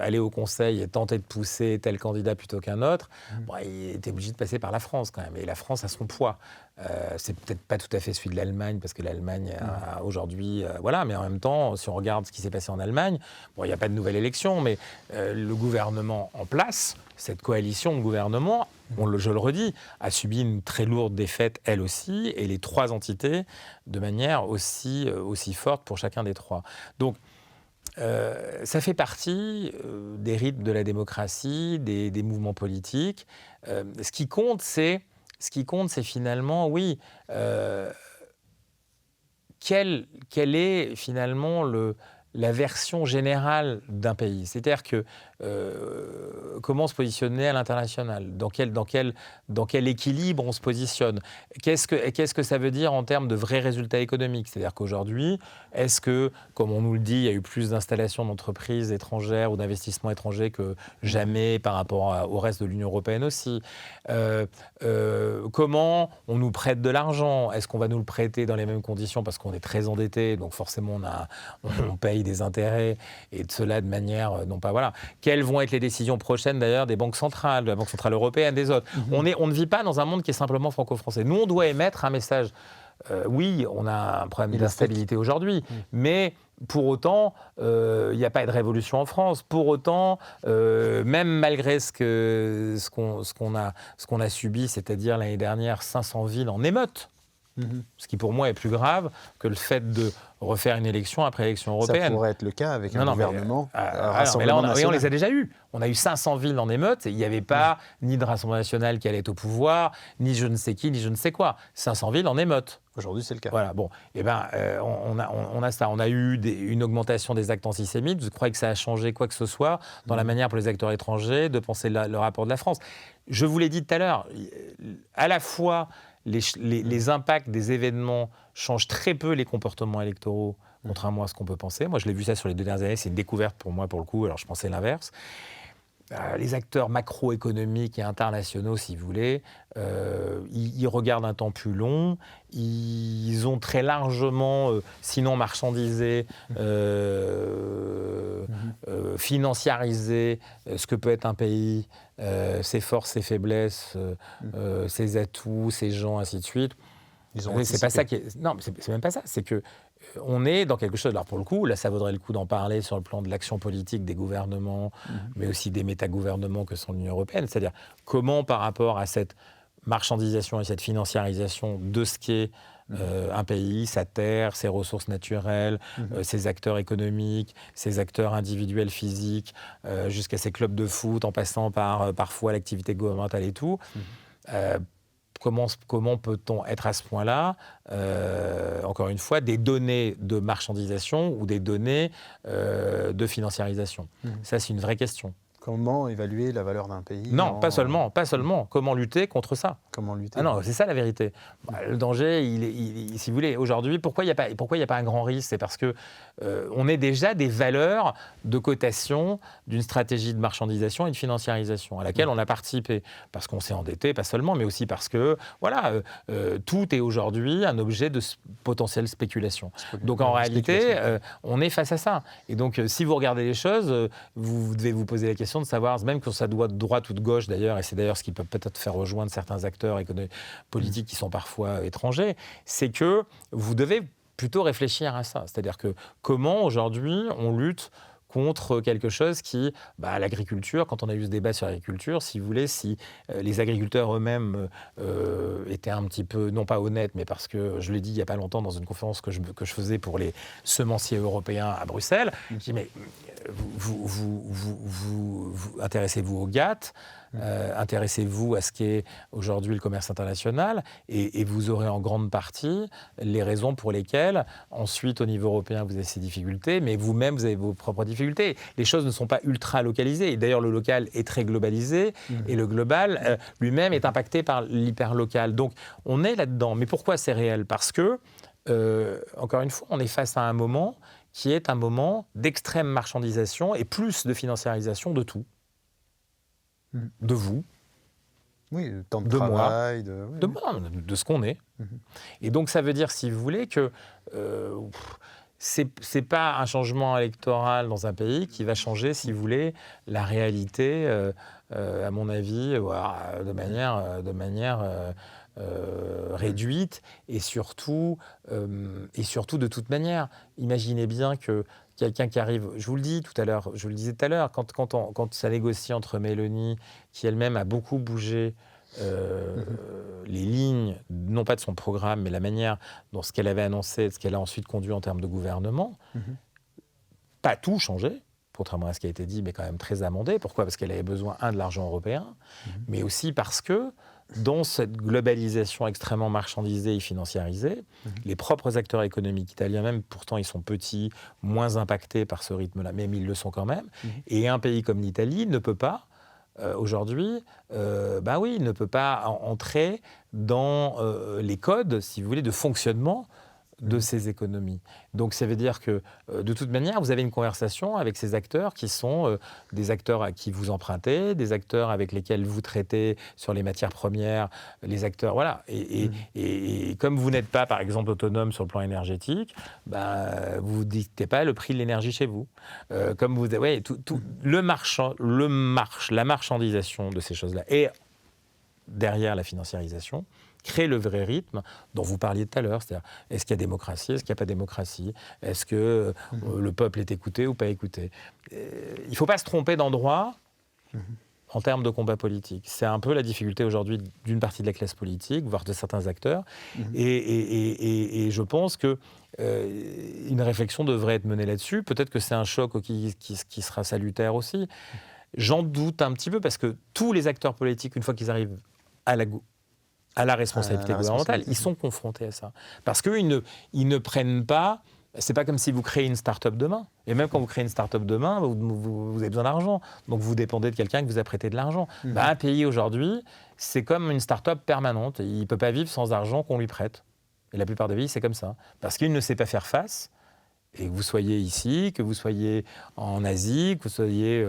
aller au Conseil et tenter de pousser tel candidat plutôt qu'un autre, il était obligé de passer par la France quand même. Et la France a son poids. C'est peut-être pas tout à fait celui de l'Allemagne, parce que l'Allemagne aujourd'hui, mais en même temps, si on regarde ce qui s'est passé en Allemagne, il n'y a pas de nouvelle élection, mais le gouvernement en place, cette coalition de gouvernement, je le redis, a subi une très lourde défaite, elle aussi, et les 3 entités de manière aussi forte pour chacun des 3. Donc, ça fait partie des rythmes de la démocratie, des mouvements politiques. Ce qui compte, c'est finalement, quel est finalement la version générale d'un pays. C'est-à-dire que comment se positionner à l'international, dans quel équilibre on se positionne, qu'est-ce que ça veut dire en termes de vrais résultats économiques. C'est-à-dire qu'aujourd'hui, est-ce que, comme on nous le dit, il y a eu plus d'installations d'entreprises étrangères ou d'investissements étrangers que jamais par rapport au reste de l'Union européenne aussi. Comment on nous prête de l'argent? Est-ce qu'on va nous le prêter dans les mêmes conditions parce qu'on est très endetté, donc forcément on paye des intérêts, et de cela de manière non pas voilà. Quelles vont être les décisions prochaines d'ailleurs des banques centrales, de la Banque centrale européenne, des autres? On ne vit pas dans un monde qui est simplement franco-français. Nous, on doit émettre un message. Oui, on a un problème d'instabilité aujourd'hui, mais pour autant, il n'y a pas de révolution en France. Pour autant, même malgré ce qu'on a subi, c'est-à-dire l'année dernière 500 villes en émeute, ce qui pour moi est plus grave que le fait de refaire une élection après l'élection européenne. Ça pourrait être le cas avec un gouvernement, un rassemblement mais national. on les a déjà eus. On a eu 500 villes en émeute et il n'y avait pas ni de Rassemblement national qui allait être au pouvoir, ni je ne sais qui, ni je ne sais quoi. 500 villes en émeute. Aujourd'hui, c'est le cas. Voilà, bon. Eh ben, on a ça. On a eu une augmentation des actes antisémites. Vous croyez que ça a changé quoi que ce soit dans la manière pour les acteurs étrangers de penser le rapport de la France? Je vous l'ai dit tout à l'heure, à la fois les impacts des événements changent très peu les comportements électoraux, contrairement à ce qu'on peut penser. Moi, je l'ai vu ça sur les 2 dernières années. C'est une découverte pour moi, pour le coup. Alors, je pensais l'inverse. Les acteurs macroéconomiques et internationaux, si vous voulez, ils regardent un temps plus long. Ils ont très largement, sinon marchandisé, financiarisé ce que peut être un pays, ses forces, ses faiblesses, ses atouts, ses gens, ainsi de suite. C'est pas ça qui est... Non, c'est même pas ça. C'est que on est dans quelque chose, alors pour le coup, là ça vaudrait le coup d'en parler sur le plan de l'action politique des gouvernements, mais aussi des métagouvernements que sont l'Union européenne, c'est-à-dire comment par rapport à cette marchandisation et cette financiarisation de ce qu'est un pays, sa terre, ses ressources naturelles, ses acteurs économiques, ses acteurs individuels physiques, jusqu'à ses clubs de foot, en passant par parfois l'activité gouvernementale et tout, comment peut-on être à ce point-là, encore une fois, des données de marchandisation ou des données de financiarisation? Ça, c'est une vraie question. Comment évaluer la valeur d'un pays? Non, pas seulement. Comment lutter contre ça? Comment lutter? Ah non, c'est ça la vérité. Le danger, si vous voulez, aujourd'hui, pourquoi il n'y a pas un grand risque? C'est parce que on est déjà des valeurs de cotation d'une stratégie de marchandisation et de financiarisation à laquelle on a participé. Parce qu'on s'est endetté, pas seulement, mais aussi parce que voilà, tout est aujourd'hui un objet de potentielle spéculation. Donc en réalité, on est face à ça. Et donc, si vous regardez les choses, vous devez vous poser la question de savoir, même que ça doit de droite ou de gauche d'ailleurs, et c'est d'ailleurs ce qui peut peut-être faire rejoindre certains acteurs politiques qui sont parfois étrangers, c'est que vous devez plutôt réfléchir à ça. C'est-à-dire que comment aujourd'hui on lutte contre quelque chose qui, l'agriculture, quand on a eu ce débat sur l'agriculture, si vous voulez, si les agriculteurs eux-mêmes étaient un petit peu, non pas honnêtes, mais parce que, je l'ai dit il n'y a pas longtemps dans une conférence que je faisais pour les semenciers européens à Bruxelles, je dis, mais vous intéressez-vous au GATT, intéressez-vous à ce qu'est aujourd'hui le commerce international, et vous aurez en grande partie les raisons pour lesquelles, ensuite, au niveau européen, vous avez ces difficultés, mais vous-même, vous avez vos propres difficultés. Les choses ne sont pas ultra localisées. Et d'ailleurs, le local est très globalisé, et le global lui-même est impacté par l'hyperlocal. Donc, on est là-dedans. Mais pourquoi c'est réel? Parce que, encore une fois, on est face à un moment qui est un moment d'extrême marchandisation et plus de financiarisation de tout. De vous. Oui, le temps de travail, moi, de ce qu'on est. Et donc, ça veut dire, si vous voulez, que c'est pas un changement électoral dans un pays qui va changer, si vous voulez, la réalité, à mon avis, de manière réduite, et surtout, de toute manière. Imaginez bien que quelqu'un qui arrive, je vous le disais tout à l'heure, quand ça négocie entre Mélanie, qui elle-même a beaucoup bougé les lignes, non pas de son programme, mais la manière dont ce qu'elle avait annoncé, ce qu'elle a ensuite conduit en termes de gouvernement, pas tout changé, contrairement à ce qui a été dit, mais quand même très amendée. Pourquoi ? Parce qu'elle avait besoin, de l'argent européen, mais aussi parce que dans cette globalisation extrêmement marchandisée et financiarisée, les propres acteurs économiques italiens, même pourtant ils sont petits, moins impactés par ce rythme-là, même ils le sont quand même, et un pays comme l'Italie ne peut pas, aujourd'hui, il ne peut pas entrer dans les codes, si vous voulez, de fonctionnement de ces économies. Donc ça veut dire que, de toute manière, vous avez une conversation avec ces acteurs qui sont des acteurs à qui vous empruntez, des acteurs avec lesquels vous traitez sur les matières premières, les acteurs, voilà. Et comme vous n'êtes pas, par exemple, autonome sur le plan énergétique, vous ne dictez pas le prix de l'énergie chez vous. Comme vous, la marchandisation de ces choses-là et derrière la financiarisation, crée le vrai rythme dont vous parliez tout à l'heure. C'est-à-dire, est-ce qu'il y a démocratie, est-ce qu'il n'y a pas démocratie ? Est-ce que le peuple est écouté ou pas écouté ? Il ne faut pas se tromper d'endroit en termes de combat politique. C'est un peu la difficulté aujourd'hui d'une partie de la classe politique, voire de certains acteurs. Et je pense que une réflexion devrait être menée là-dessus. Peut-être que c'est un choc qui sera salutaire aussi. J'en doute un petit peu parce que tous les acteurs politiques, une fois qu'ils arrivent à la responsabilité gouvernementale, ils sont confrontés à ça. Parce qu'eux, ils ne prennent pas... C'est pas comme si vous créez une start-up demain. Et même quand vous créez une start-up demain, vous avez besoin d'argent. Donc vous dépendez de quelqu'un qui vous a prêté de l'argent. Un pays aujourd'hui, c'est comme une start-up permanente. Il ne peut pas vivre sans argent qu'on lui prête. Et la plupart des pays, c'est comme ça. Parce qu'il ne sait pas faire face. Et que vous soyez ici, que vous soyez en Asie, que vous soyez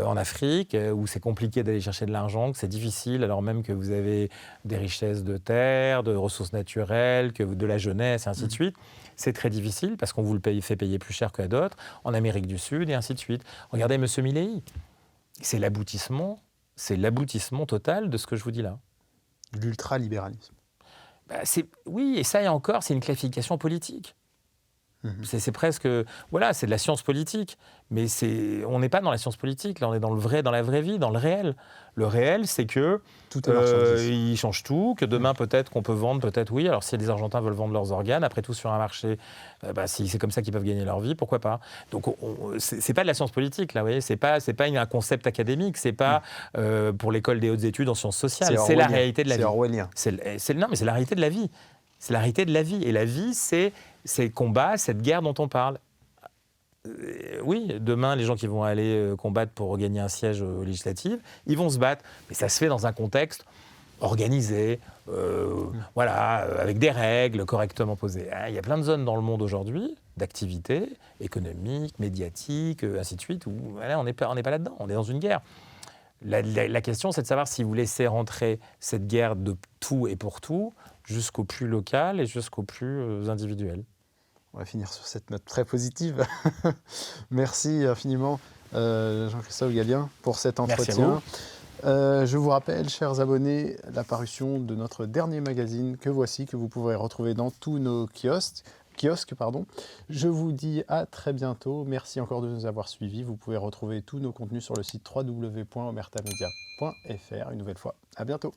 en Afrique, où c'est compliqué d'aller chercher de l'argent, que c'est difficile, alors même que vous avez des richesses de terre, de ressources naturelles, de la jeunesse, et ainsi de suite. C'est très difficile parce qu'on vous le fait payer plus cher qu'à d'autres, en Amérique du Sud, et ainsi de suite. Regardez M. Milei, c'est l'aboutissement total de ce que je vous dis là. L'ultralibéralisme. Oui, et ça et encore, c'est une classification politique. C'est presque... Voilà, c'est de la science politique. Mais on n'est pas dans la science politique, là, on est dans la vraie vie, dans le réel. Le réel, c'est que il change tout, que demain, peut-être qu'on peut vendre, peut-être oui. Alors, si les Argentins veulent vendre leurs organes, après tout, sur un marché, si c'est comme ça qu'ils peuvent gagner leur vie, pourquoi pas ? Donc, c'est pas de la science politique, là, vous voyez. C'est pas un concept académique, c'est pas pour l'école des hautes études en sciences sociales. C'est la réalité de la vie. C'est orwellien. Non, mais c'est la réalité de la vie. C'est la réalité de la vie. Et la vie, c'est le combat, cette guerre dont on parle. Oui, demain, les gens qui vont aller combattre pour gagner un siège aux législatives, ils vont se battre. Mais ça se fait dans un contexte organisé, avec des règles correctement posées. Il y a plein de zones dans le monde aujourd'hui, d'activités économiques, médiatiques, ainsi de suite, où on n'est pas là-dedans, on est dans une guerre. La question, c'est de savoir si vous laissez rentrer cette guerre de tout et pour tout jusqu'au plus local et jusqu'au plus individuel. On va finir sur cette note très positive. Merci infiniment, Jean-Christophe Gallien, pour cet entretien. Je vous rappelle, chers abonnés, la parution de notre dernier magazine que vous pourrez retrouver dans tous nos kiosques. Je vous dis à très bientôt. Merci encore de nous avoir suivis. Vous pouvez retrouver tous nos contenus sur le site www.omertamedia.fr. Une nouvelle fois, à bientôt.